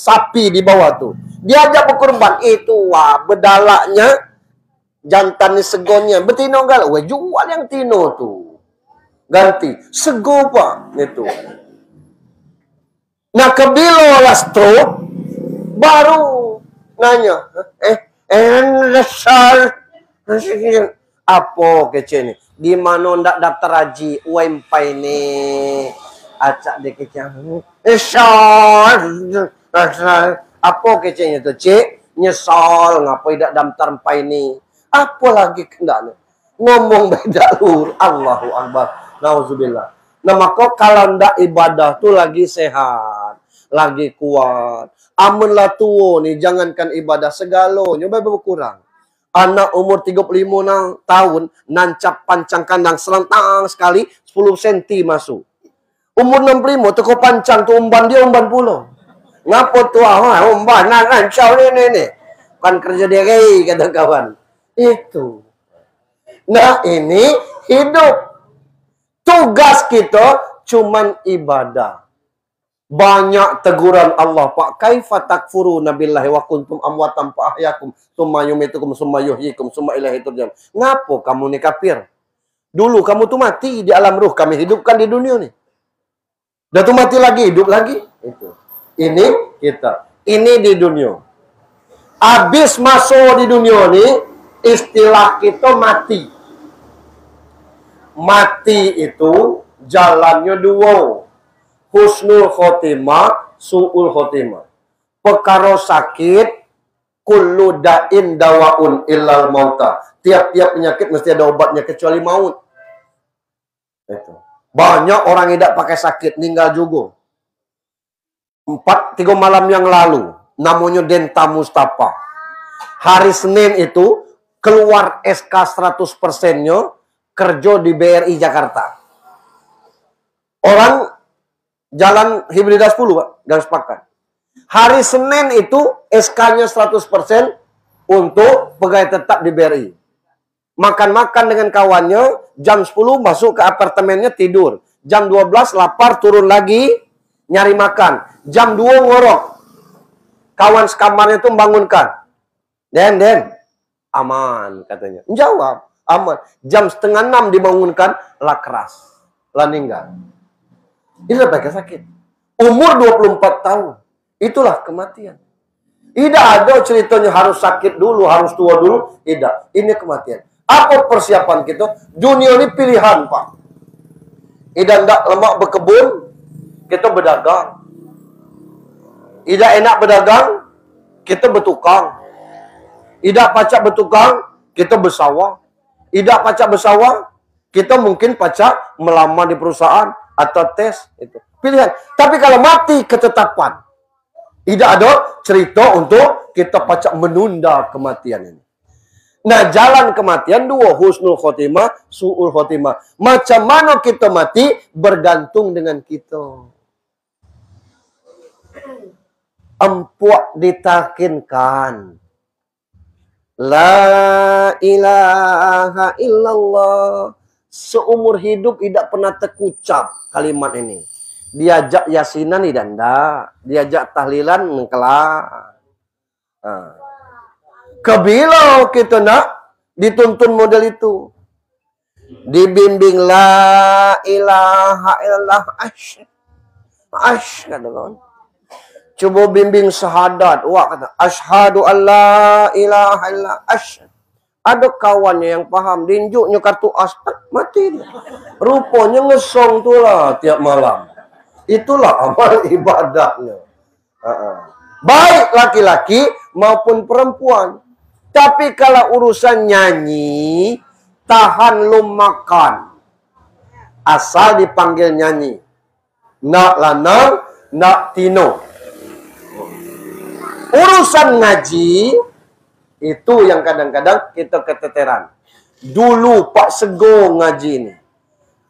sapi di bawah tuh. Diajak berkurban. Itu wah. Bedalaknya. Jantan ni segonya. Betino gal. Wah jual yang tino tuh. Ganti. Sego pak. Itu. Nah kebilo lah stroke. Baru. Nanya. Apa kece ni? Di mana ndak daftar haji? Uempai ni. Acak dia kece. Apa kecenya tu? Cik. Nyesal. Ngapa tidak daftar empai ni? Apa lagi kendaknya? Ngomong beda lur. Allahu Akbar. Nauzubillah. Nah maka kalau ndak ibadah tu lagi sehat. Lagi kuat. Amunlah tua ni. Jangankan ibadah segala. Nyoba berkurang. Anak umur 35 tahun. Nancap pancang kandang. Selentang sekali. 10 cm masuk. Umur 65. Teko pancang tu umban dia umban pula. Ngapa tua? Umban. Nancau ni. Kan kerja diri kata kawan. Itu. Nah ini hidup. Tugas kita cuman ibadah. Banyak teguran Allah. Pak, kaifa takfuruna billahi wa kuntum amwatan fa ahyakum tsumma yumitukum tsumma yuhyikum tsumma ilaihi turja'un. Ngapo kamu ni kafir? Dulu kamu tuh mati di alam ruh, kami hidupkan di dunia nih. Dah tuh mati lagi, hidup lagi. Itu. Ini kita. Ini di dunia. Habis masuk di dunia nih, istilah kita mati. Mati itu jalannya dua. Husnul khotimah, su'ul khotimah. Perkara sakit, kullu da'in dawaun illal mauta. Tiap-tiap penyakit mesti ada obatnya kecuali maut. Itu. Banyak orang yang tidak pakai sakit, meninggal juga. 3 malam yang lalu, namanya Denta Mustafa. Hari Senin itu, keluar SK 100%-nya, kerja di BRI Jakarta. Orang jalan Hibridas 10, Pak. Garis pakan. Hari Senin itu SK-nya 100% untuk pegawai tetap di BRI. Makan-makan dengan kawannya, jam 10 masuk ke apartemennya tidur. Jam 12 lapar turun lagi, nyari makan. Jam 2 ngorok. Kawan sekamarnya itu membangunkan. Den, aman katanya. Jawab, aman. Jam 5:30 dibangunkan, lah keras. Lah meninggal. Inilah pakai sakit. Umur 24 tahun. Itulah kematian. Tidak ada ceritanya harus sakit dulu, harus tua dulu. Tidak. Ini kematian. Apa persiapan kita? Dunia ini pilihan, Pak. Tidak lemak berkebun, kita berdagang. Tidak enak berdagang, kita bertukang. Tidak pacak bertukang, kita bersawah. Tidak pacak bersawah, kita mungkin pacak melamar di perusahaan. Atau tes, itu pilihan. Tapi kalau mati ketetapan, tidak ada cerita untuk kita pacak menunda kematian ini. Nah, jalan kematian dua, husnul khotimah, su'ul khotimah. Macam mana kita mati bergantung dengan kita. Empuak ditakinkan. La ilaha illallah. Seumur hidup tidak pernah terkucap kalimat ini. Diajak yasinan tidak. Diajak tahlilan engkelah. Kebilau kita nak dituntun model itu. Dibimbing la ilaha illallah kata kawan. Coba bimbing syahadat. Wah kata asyhadu alla ilaha illallah Ada kawannya yang paham, dinjuknya kartu as, mati dia. Rupanya ngesong tu lah tiap malam. Itulah amal ibadahnya. Baik laki-laki maupun perempuan. Tapi kalau urusan nyanyi, tahan lu makan. Asal dipanggil nyanyi. Nak lanang, nak tino. Urusan ngaji, itu yang kadang-kadang kita keteteran. Dulu Pak Sego ngaji ini.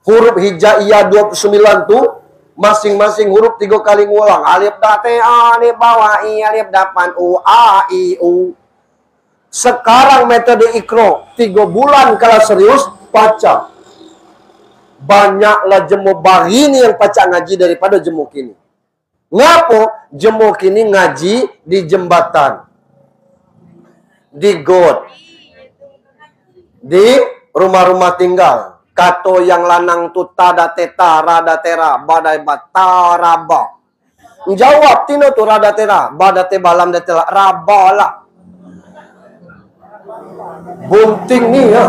Huruf hijaiyah 29 tuh, masing-masing huruf 3 kali ngulang. Alif da te a, alif bawah i, alif dapan u, a, i, u. Sekarang metode ikro 3 bulan kalau serius baca. Banyaklah jemu bahini yang baca ngaji daripada jemu kini. Ngapo? Jemu kini ngaji di jembatan, di got, di rumah-rumah tinggal. Kato yang lanang tu tada teta rada tera badai bataraba. Jawab tino tu rada tera badate balam datela rabala. Bunting nih ya.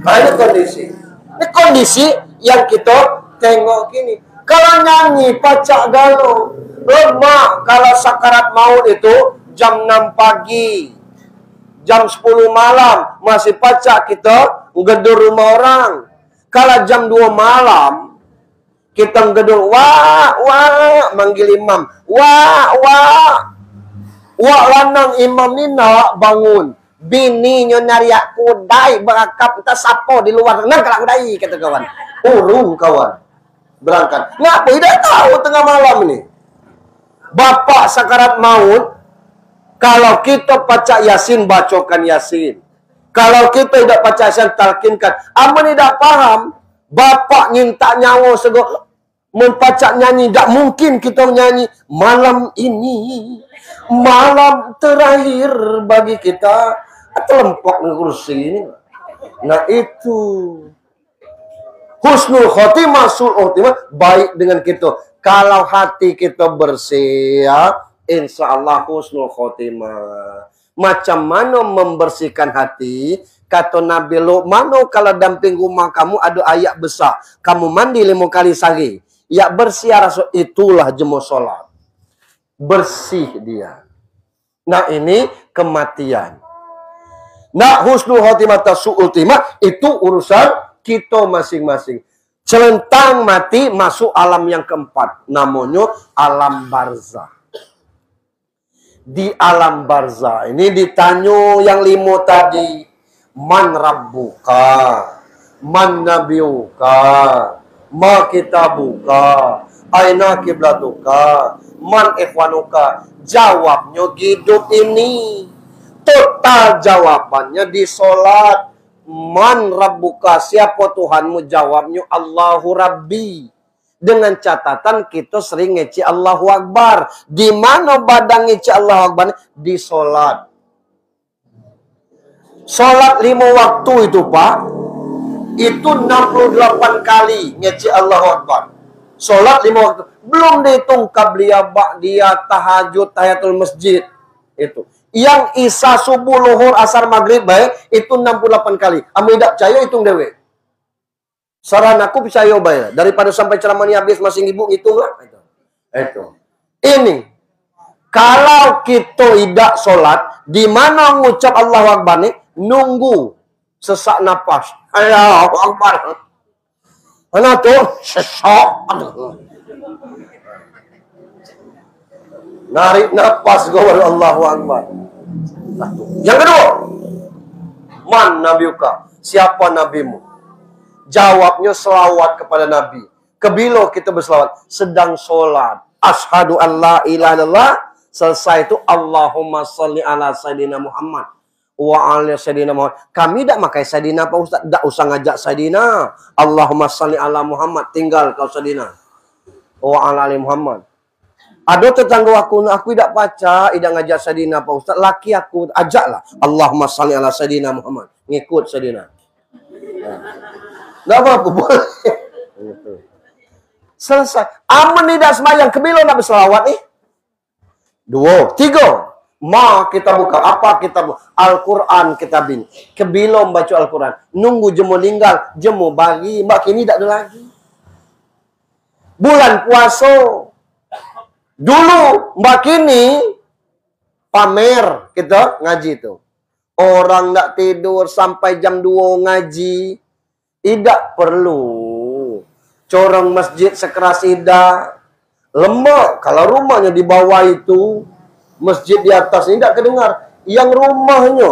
Nah, ini kondisi. Ini kondisi yang kita tengok gini. Kalau nyanyi pacak galau, lemah. Kalau sakarat maut itu jam 6 pagi, jam 10 malam masih pacak kita ngedur rumah orang. Kalau jam 2 malam kita ngedur wah manggil imam, wah lanang imam ni nak bangun. Bini nyo nariak kudai berakap entah sapo di luar nang kalak kudai kata kawan. Urung kawan. Berangkat. Ngapa tidak tahu tengah malam ini. Bapak sakarat maut, kalau kita baca Yasin, bacokan Yasin. Kalau kita tidak baca Yasin, talkinkan. Amun tidak paham, bapak minta nyawa sego membaca nyanyi, tidak mungkin kita nyanyi malam ini malam terakhir bagi kita. Telempok di kursi ini. Nah itu husnul khotimah, sul khotimah, baik dengan kita. Kalau hati kita bersih, ya, insya Allah husnul khotimah. Macam mana membersihkan hati? Kata Nabi Luqman, kalau damping rumah kamu ada ayat besar, kamu mandi 5 kali sehari. Ya bersih rasul, itulah jemu sholat. Bersih dia. Nah ini kematian. Nah, husnul khotimah su'ul timah itu urusan kita masing-masing. Celentang mati masuk alam yang keempat. Namanya alam barzah. Di alam barzah ini ditanya yang 5 tadi. Man rabbuka, man nabiyuka, ma kitabuka, aina kiblatuka, man ikhwanuka. Jawabnya hidup ini. Total jawabannya di solat. Man rabbuka, siapa Tuhanmu? Jawabnya Allahu Rabbi. Dengan catatan kita sering ngeci Allahu Akbar. Di mana badang ngeci Allahu Akbar? Di solat. Solat 5 waktu itu Pak, itu 68 kali ngeci Allahu Akbar. Solat 5 waktu. Belum dihitung qabliyah, ba'diyah, tahajud, tahiyatul masjid. Itu. Yang isya, subuh, luhur, asar, maghrib, baik, itu 68 kali. Amu tidak percaya, hitung dewe. Saran aku percaya baik. Daripada sampai ceramah ini habis, masing ibu, hitunglah. Itu. Ini. Kalau kita tidak sholat, di mana ngucap Allahu Akbar nih, nunggu sesak napas. Allahu Akbar. Mana tuh? Sesak. Narik napas gawal Allahu Akbar. Yang kedua, man nabiyuka, siapa nabimu? Jawabnya selawat kepada Nabi. Kebilo kita berselawat, sedang sholat. Asyhadu an la ilaha illallah, selesai itu Allahumma sholli ala sayyidina Muhammad wa ala sayyidina Muhammad. Kami tidak pakai sayyidina Pak Ustaz, tidak usah ngajak sayyidina. Allahumma sholli ala Muhammad, tinggal kau sayyidina wa ala ali Muhammad. Ada tetangga aku tidak baca, tidak ngajak Sayyidina Pak Ustaz. Laki aku ajaklah. Allahumma salli ala Sayyidina Muhammad. Ngikut Sayyidina. Enggak apa-apa, boleh. Selesai. Aman tidak semayang. Kebilo nak berselawat nih. 2, 3. Ma kita buka. Apa kita buka? Al-Quran kita bin. Kebilo membaca Al-Quran. Nunggu jemu meninggal. Jemu bagi. Mbak kini tak ada lagi. Bulan puasa. Dulu mbak kini pamer kita ngaji itu. Orang tak tidur sampai jam 2 ngaji. Tidak perlu. Corong masjid sekeras ida. Lemah. Kalau rumahnya di bawah itu, masjid di atas ini tidak kedengar. Yang rumahnya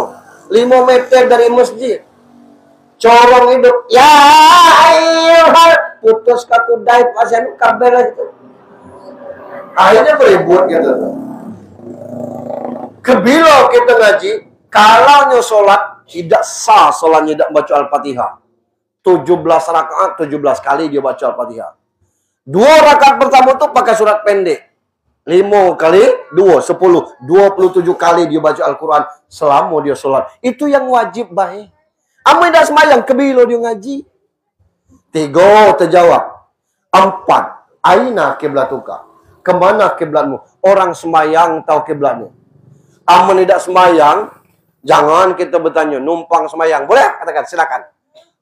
5 meter dari masjid. Corong hidup. Ya ayo. Putus kaku daib asyanu kabel itu. Akhirnya beribut gitu. Kebilo kita ngaji, kalau sholat tidak sah sholatnya tidak baca Al-Fatihah. 17 rakaat, 17 kali dia baca Al-Fatihah. 2 rakaat pertama itu pakai surat pendek. 5 kali 2, 10. 27 kali dia baca Al-Quran selama dia sholat. Itu yang wajib baik. Amin dah semayang, kebilo dia ngaji. 3 terjawab. 4. Aina kiblatuka. Kemana kiblatmu? Orang semayang tahu kiblatmu. Amun tidak semayang, jangan kita bertanya. Numpang semayang. Boleh? Katakan, silakan.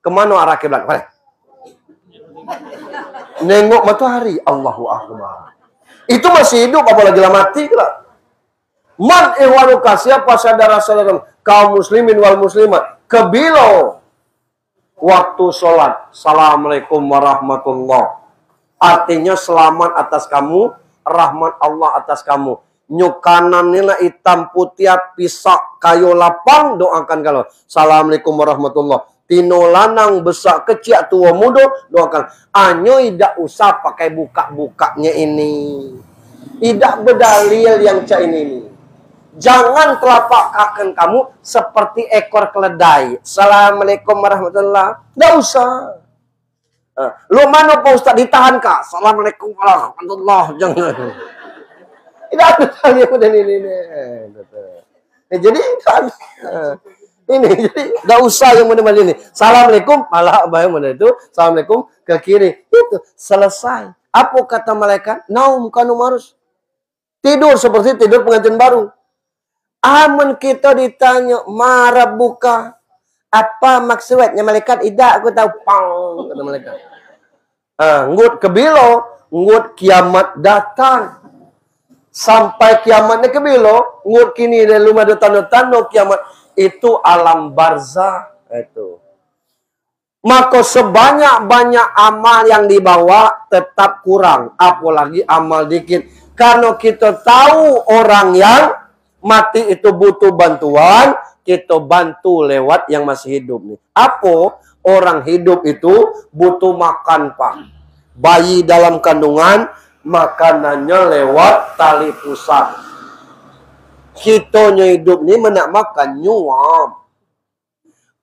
Kemana arah kiblat? Boleh. Nengok matahari. Allahu Akbar. Itu masih hidup, apalagi lah mati. Man ihwanuka, siapa saudara-saudara kaum muslimin wal muslimat. Kebilo. Waktu sholat. Assalamualaikum warahmatullah. Artinya selamat atas kamu. Rahmat Allah atas kamu. Nyukanan nila hitam putih pisak kayu lapang doakan kalau. Assalamualaikum warahmatullah. Tino lanang besar kecil tua muda doakan. Anyo tidak usah pakai buka-bukanya ini. Tidak berdalil yang cak ini. Jangan telapak kaki kamu seperti ekor keledai. Assalamualaikum warahmatullah. Tidak usah. Lu mana Pak Ustaz ditahan kak? Assalamualaikum warahmatullah. Jangan. Tidak ada tanya dan ini. Jadi ini jadi tidak usah yang mana-mana ini. Assalamualaikum malah abah yang mana itu. Assalamualaikum ke kiri. Itu selesai. Apa kata malaikat? Naum kanu marus. Tidur seperti tidur pengantin baru. Amun kita ditanya marah buka. Apa maksudnya malaikat? Tidak aku tahu. Pang kata malaikat. Ngut kebilo, ngut kiamat datang. Sampai kiamatnya kebilo, ngut kini dan lumah tanda-tanda kiamat. Itu alam barzah. Itu. Maka sebanyak-banyak amal yang dibawa tetap kurang. Apalagi amal dikit. Karena kita tahu orang yang mati itu butuh bantuan, kita bantu lewat yang masih hidup nih. Apa? Orang hidup itu butuh makan, Pak. Bayi dalam kandungan, makanannya lewat tali pusat. Kita hidup ini menak makan nyuap.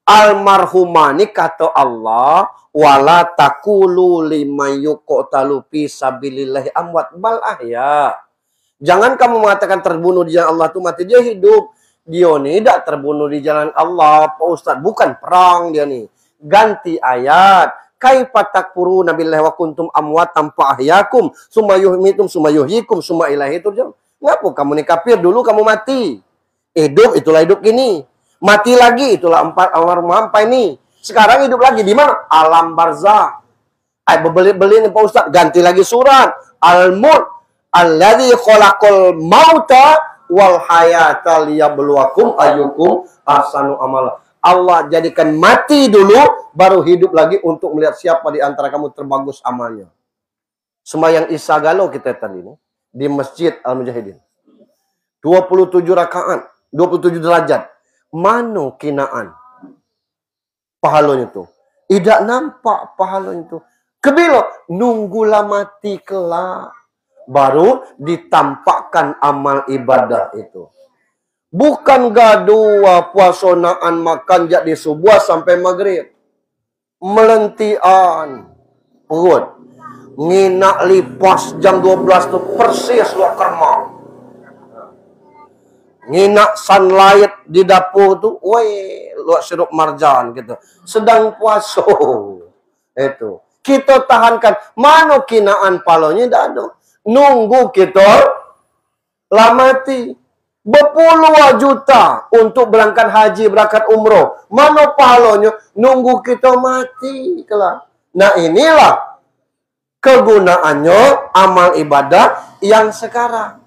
Almarhumah ini kata Allah, wala takulu lima yuqtalu fi sabilillahi amwat bal ahya. Jangan kamu mengatakan terbunuh di jalan Allah itu mati, dia hidup. Dia ini tidak terbunuh di jalan Allah, Pak Ustaz. Bukan perang dia nih. Ganti ayat. Kaifa takfuruna billahi wa kuntum amwatan fa ahyakum summa yuhyikum summa yuhyikum summa ilaihi turja'un. Ngapa kamu nih kafir dulu kamu mati? Hidup itulah hidup gini. Mati lagi itulah almarhum sampai ini. Sekarang hidup lagi di mana? Alam barzah. Beli nih Pak Ustaz, ganti lagi surat Al-Mulk. Alladzi khalaqal mauta wal hayata liyabluwakum ayyukum ahsanu amala. Allah jadikan mati dulu, baru hidup lagi untuk melihat siapa di antara kamu terbagus amalnya. Sembahyang Isya Galau kita tadi ini di Masjid Al-Mujahidin. 27 rakaat, 27 derajat. Mana kinaan pahalanya itu? Tidak nampak pahalanya itu. Kebilo, nunggulah mati kelak. Baru ditampakkan amal ibadah itu. Bukan gadua puasonaan makan jadi subuh sampai maghrib. Melentian perut. Ngina lipas jam 12 tuh persis lo kerma. Ngina sunlight di dapur tuh, woi, luak sirup marjan gitu. Sedang puasa. Itu. Kita tahankan. Mana kinaan palonya dah ada. Nunggu kita lah mati. Berpuluh juta untuk berangkat haji, berangkat umroh. Mana palonya? Nunggu kita mati. Nah inilah kegunaannya amal ibadah yang sekarang.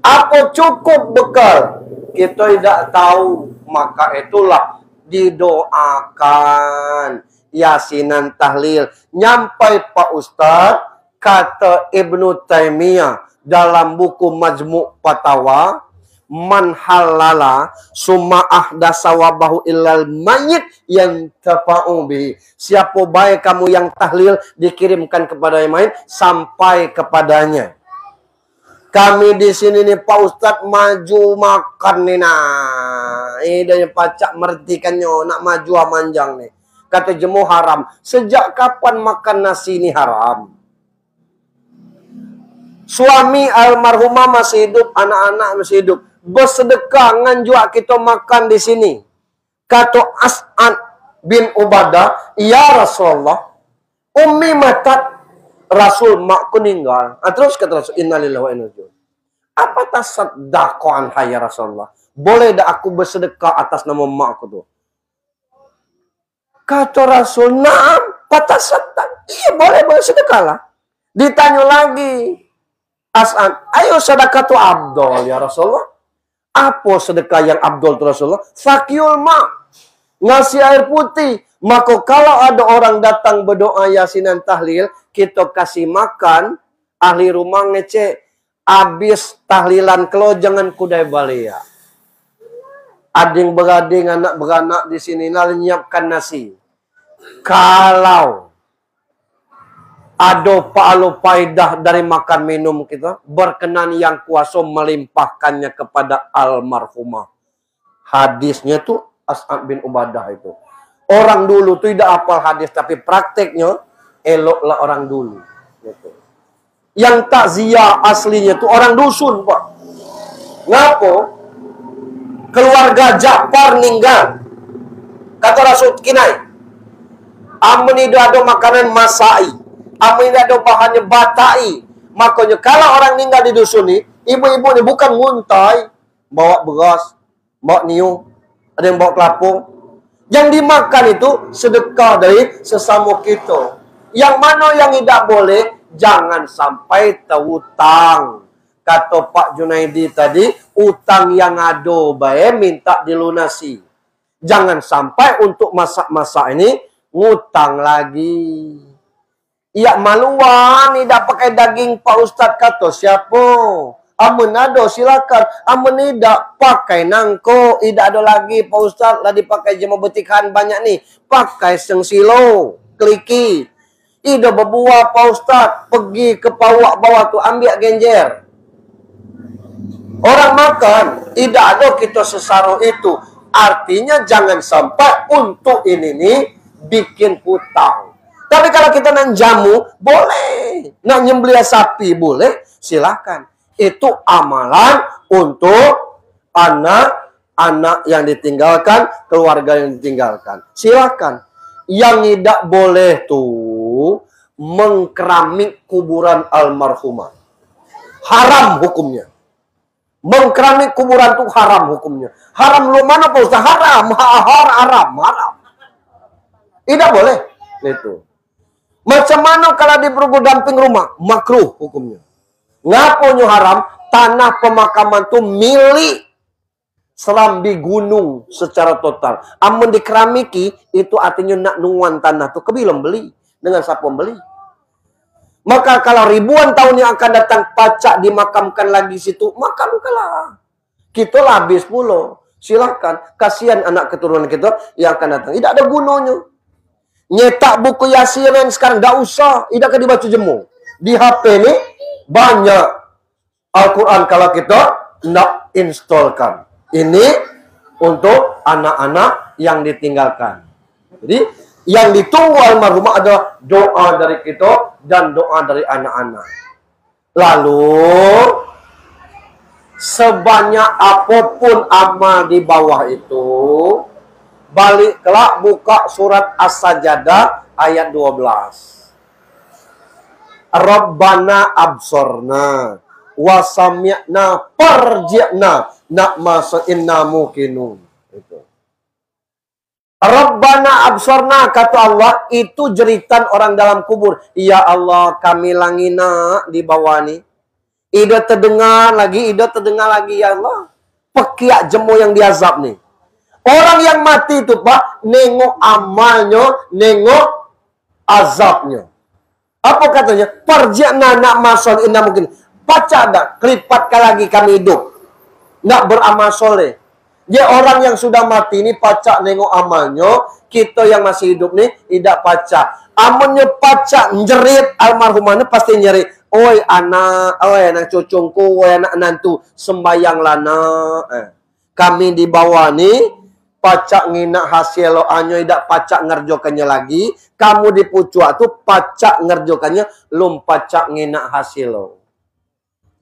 Apa cukup bekal? Kita tidak tahu. Maka itulah didoakan. Yasinan tahlil. Nyampai Pak Ustaz, kata Ibnu Taimiyah dalam buku Majmu' Fatawa, man halala summa ahdasa wabahu illal mayyit yang tafa'u bihi. Siapa baik kamu yang tahlil dikirimkan kepada yang lain sampai kepadanya. Kami di sini nih Pak Ustadz maju makan nih nah. Ini pacak mertikannya nak maju amanjang nih. Kata jemu haram. Sejak kapan makan nasi ini haram? Suami almarhumah masih hidup, anak-anak masih hidup. Bersedekah nganjua kita makan di sini. Kata As'ad bin Ubadah, ya Rasulullah, ummi matat. Rasul makku meninggal. Terus kata Rasul, innalillahi wa inna ilaihi raji'un. Apa tasaddaqu anha ya Rasulullah? Boleh dah aku bersedekah atas nama makku tuh? Kata Rasul, na'am, patasaddaq. Iya, boleh bersedekah lah. Ditanya lagi, As'ad, ayo sedekah tu Abdul ya Rasulullah. Apa sedekah yang Abdul tu Rasulullah? Fakiyul ma'. Ngasih air putih. Maka kalau ada orang datang berdoa yasinan tahlil, kita kasih makan, ahli rumah ngecek, habis tahlilan kelo jangan kudai balia. Ading berading, anak beranak di sini, lalu nyiapkan nasi. Kalau ada pahala faidah dari makan minum kita, berkenan yang kuasa melimpahkannya kepada almarhumah. Hadisnya tuh As'ad bin Ubadah itu. Orang dulu tuh tidak hafal hadis, tapi prakteknya eloklah orang dulu. Gitu. Yang takziah aslinya tuh orang dusun, Pak. Ngapa? Keluarga Ja'far meninggal. Kata Rasul Kinai, amun tidak ada makanan masai, amun tidak ada bahannya batai. Makanya kalau orang meninggal di dusun ini, ibu-ibu ini bukan nguntai, bawa beras, bawa niu, ada yang bawa kelapa. Yang dimakan itu sedekah dari sesama kita. Yang mana yang tidak boleh, jangan sampai terutang. Kata Pak Junaidi tadi, utang yang ada baik minta dilunasi. Jangan sampai untuk masak-masak ini ngutang lagi. Ya maluan, tidak pakai daging Pak Ustadz kata siapa? Amun ada silakan. Amun tidak pakai nangko. Tidak ada lagi Pak Ustadz. Lah dipakai jema betikan banyak nih. Pakai sengsilo. Kliki. Ida berbuah Pak Ustadz. Pergi ke pawak bawah tu. Ambil genjer. Orang makan. Tidak ada kita sesaro itu. Artinya jangan sampai untuk ini nih. Bikin hutang. Tapi kalau kita nak jamu. Boleh. Nak nyembelih sapi. Boleh. Silakan. Itu amalan untuk anak-anak yang ditinggalkan, keluarga yang ditinggalkan. Silakan. Yang tidak boleh tuh mengkeramik kuburan almarhumah. Haram hukumnya. Mengkeramik kuburan tuh haram hukumnya. Haram lu mana Pak Ustaz? Haram. Haram. Tidak boleh. Itu. Macam mana kalau di damping rumah? Makruh hukumnya. Ngaponyo haram, tanah pemakaman itu milik serambi gunung secara total. Amun dikeramiki, itu artinya nak nungwan tanah itu kebilem beli. Dengan siapa beli. Maka kalau ribuan tahun yang akan datang pacak dimakamkan lagi situ, makamkanlah. Kita lah habis pula. Silahkan. Kasihan anak keturunan kita yang akan datang. Tidak ada gunanya. Nyetak buku Yasin sekarang, tidak usah. Tidak akan dibaca jemu. Di HP ini, banyak Al-Quran kalau kita nak instalkan. Ini untuk anak-anak yang ditinggalkan. Jadi Yang ditunggu almarhumah adalah doa dari kita dan doa dari anak-anak. Lalu sebanyak apapun amal di bawah itu, balik kelak buka surat As-Sajdah ayat 12. Rabbana absorna wa sami'na farji'na na'ma inna muqinun. Itu. Rabbana absorna, kata Allah, itu jeritan orang dalam kubur. Ya Allah, kami langina di bawah ni. Ida terdengar lagi, ya Allah. Pekiak jemu yang diazab nih. Orang yang mati itu, Pak, nengok amalnya, nengok azabnya. Apa katanya? Farji'na na'ma inna mungkin. Baca dah, kelipatkan lagi kami hidup. Nak beramal soleh. Dia orang yang sudah mati ini pacak nengok amalnya, kita yang masih hidup nih tidak pacak. Amalnya pacak, njerit almarhumahnya pasti njerit. Oi anak cucungku, oi anak nantu, sembayang lana. Kami di bawah nih pacak nginak hasil lo anyo tidak pacak ngerjokannya lagi. Kamu di pucuk tuh pacak ngerjokannya, lum pacak nginak hasil lo.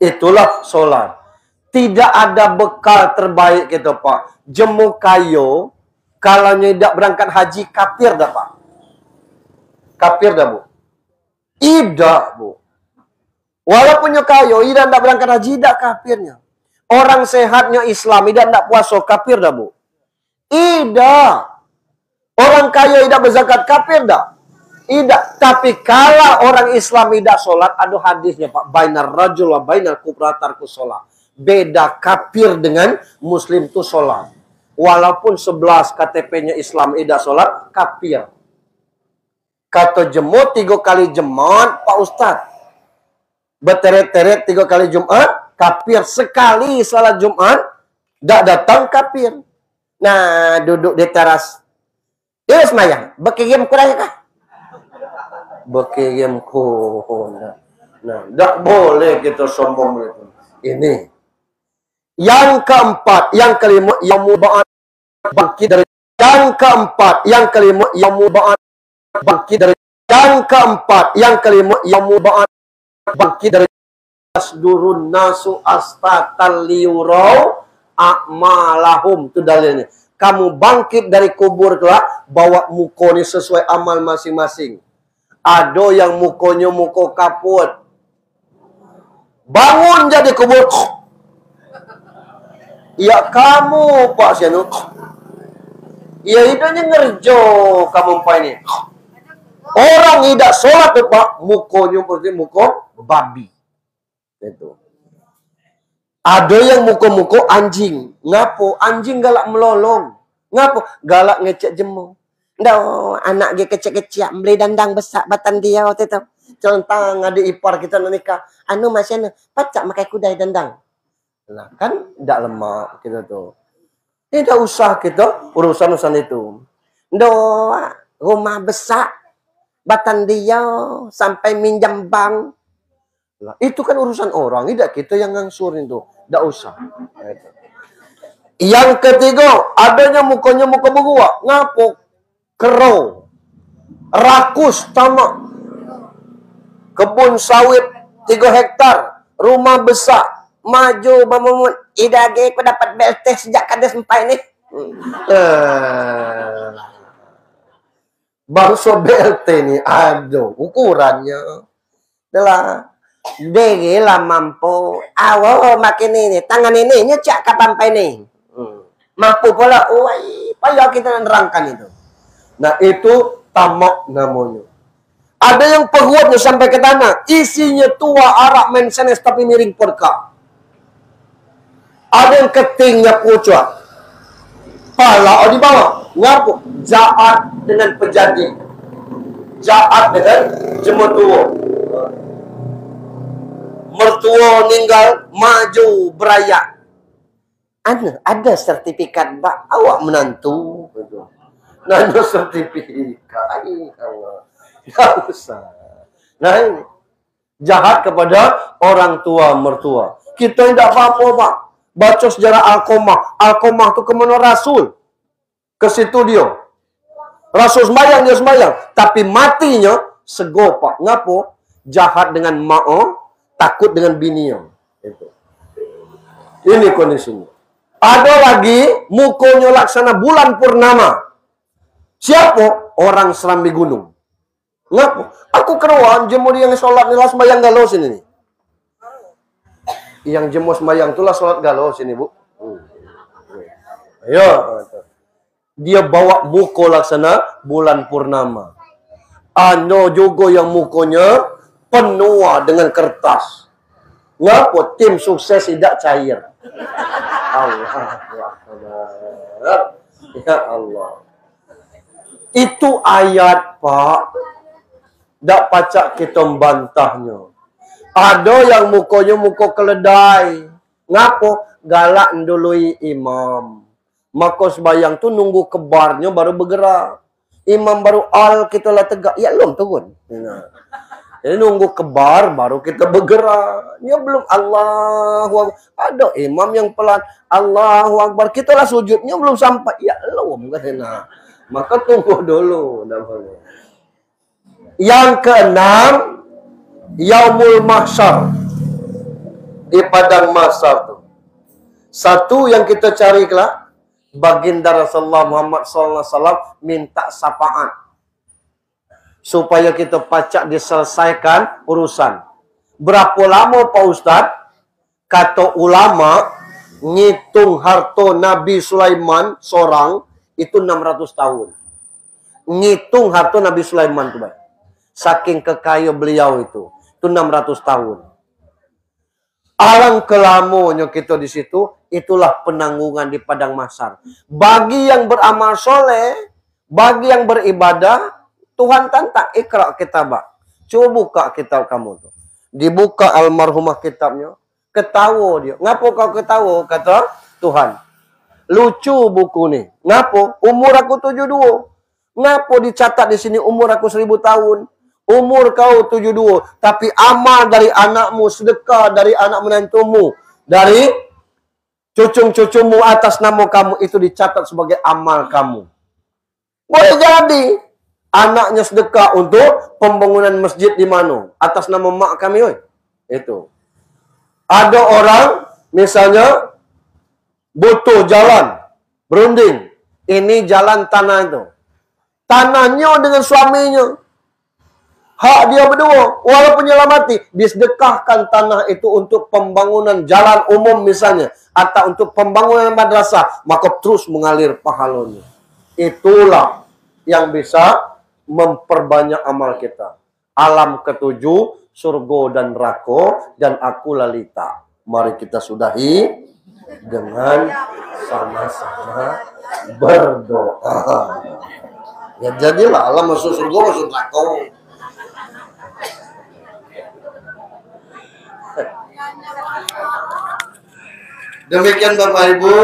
Itulah sholat. Tidak ada bekal terbaik gitu, Pak. Jemu kayo, kalau tidak berangkat haji, kafir dah, Pak. Kafir dah, Bu. Tidak, Bu. Walaupun kayo, tidak berangkat haji, tidak kafirnya. Orang sehatnya Islam, tidak puasa, kafir dah, Bu. Tidak. Orang kaya tidak berzakat, kafir dah. Tidak. Tapi kalau orang Islam tidak sholat, ada hadisnya, Pak. Bainar rajul wa bainar kufra tarkus sholat. Beda kafir dengan muslim itu sholat. Walaupun 11 KTP-nya Islam tidak sholat, kafir. Kata jemut 3 kali jemaat, Pak Ustadz. Berteret-teret 3 kali Jumat, kafir. Sekali salat Jumat, tidak datang, kafir. Nah, duduk di teras. Dia semayang. Bekirim kurang kah? Bekirim kurang. Nah, tidak boleh kita sombong itu. Ini. Yang keempat, yang kelima, yang muba'at bangkit dari. Yang keempat, yang kelima, yang muba'at bangkit dari. Yang keempat, yang kelima, yang muba'at bangkit dari. Asdurun nasu astatal liurau a'malahum. Itu dalilnya. Kamu bangkit dari kubur kelak, bawa mukoni sesuai amal masing-masing. Ada yang mukonya muko kaput. Bangun jadi kubur. Ya kamu Pak Sianu. Ya hidupnya ngerjo kamu Pak ini. Orang tidak sholat tuh Pak, mukonya seperti muko babi. Itu. Ada yang muko-muko anjing. Ngapo? Anjing galak melolong. Ngapo? Galak ngecek jemu. Dah anak dia kecil-kecil beli dandang besar batan dia waktu itu. Contoh ngadi ipar kita nikah. Anu masih anu, pacak makai kudai dandang. Nah, kan tidak lemak kita tuh. Tidak usah kita urusan-urusan itu. Doa rumah besar batan dia sampai minjam bank. Nah, itu kan urusan orang, tidak kita yang ngangsurin tuh. Tidak usah. Yang ketiga, adanya mukanya muka berua. Ngapo? Kerau. Rakus tamak. Kebun sawit 3 hektar. Rumah besar. Maju Bamumun, idage aku dapat BLT sejak kades 4 ini. Bangsa BLT ini aduh ukurannya. Adalah dege lah mampu. Awo makin ini tangan ini nyecak kapan ini. Mampu pula, woi, payah kita nerangkan itu. Nah itu tamak namanya. Ada yang perutnya sampai ke tanah, isinya tua arak mensenes tapi miring perka. Ada yang ketingnya pucuk. Pala di bawah. Ngapu? Jahat dengan pejadi. Jahat dengan jemetua. Mertua meninggal, maju beraya. Ada sertifikat bak awak menantu. Nano sertifikat. Tidak usah. Nah ini. Jahat kepada orang tua mertua. Kita tidak apa-apa Pak. Baca sejarah Al-Qomah. Al-Qomah itu kemana Rasul? Ke situ dia. Rasul sembahyang, dia sembahyang. Tapi matinya segopak. Ngapo? Jahat dengan ma'o, takut dengan bininya. Itu. Ini kondisinya. Ada lagi, mukonya laksana bulan purnama. Siapa? Orang Serambi Gunung. Ngapo? Aku keruan, jemur yang sholat ni lah sembahyang galau sini nih. Yang jemur sembahyang itulah sholat galau sini, Bu. Ayo. Dia bawa muko laksana bulan purnama. Ano juga yang mukonya penuh dengan kertas. Ngapo? Tim sukses tidak cair. Allah. Ya Allah. Itu ayat, Pak. Tak pacak kita membantahnya. Ada yang mukonya muko keledai. Ngapo? Galak ndului imam. Maka sembahyang tu nunggu kebarnya baru bergerak. Imam baru al kita lah tegak. Ya belum turun. Nah. Jadi nunggu kebar baru kita bergerak. Ya belum Allahu Akbar. Ada imam yang pelan. Allahu Akbar. Kita lah sujudnya belum sampai. Ya belum. Nah. Maka tunggu dulu. Yang keenam. Yaumul Mahsyar. Di padang mahsyar tu. Satu yang kita cari kelak. Baginda Rasulullah Muhammad SAW minta syafaat supaya kita pacak diselesaikan urusan. Berapa lama Pak Ustaz? Kata ulama, ngitung harta Nabi Sulaiman seorang itu 600 tahun. Ngitung harta Nabi Sulaiman itu, baik. Saking kekaya beliau itu 600 tahun. Alangkah lamanya kita di situ, itulah penanggungan di padang mahsyar. Bagi yang beramal soleh, bagi yang beribadah, Tuhan tantang ikra kitabak. Coba buka kitab kamu tuh. Dibuka almarhumah kitabnya, ketawa dia. Ngapo kau ketawa? Kata Tuhan. Lucu buku nih. Ngapo? Umur aku 72. Ngapo dicatat di sini umur aku 1000 tahun? Umur kau 72, tapi amal dari anakmu, sedekah dari anak menantumu, dari cucu-cucumu atas nama kamu itu dicatat sebagai amal kamu. Boleh jadi anaknya sedekah untuk pembangunan masjid di mana? Atas nama mak kami, oi. Itu. Ada orang misalnya butuh jalan berunding. Ini jalan tanah itu. Tanahnya dengan suaminya. Hak dia berdua, walaupun dia mati, disedekahkan tanah itu untuk pembangunan jalan umum misalnya, atau untuk pembangunan madrasah, maka terus mengalir pahalanya. Itulah yang bisa memperbanyak amal kita. Alam ketujuh, surga dan neraka, dan aku lalita. Mari kita sudahi dengan sama-sama berdoa. Ya jadilah alam masuk surga, masuk neraka. Demikian Bapak Ibu.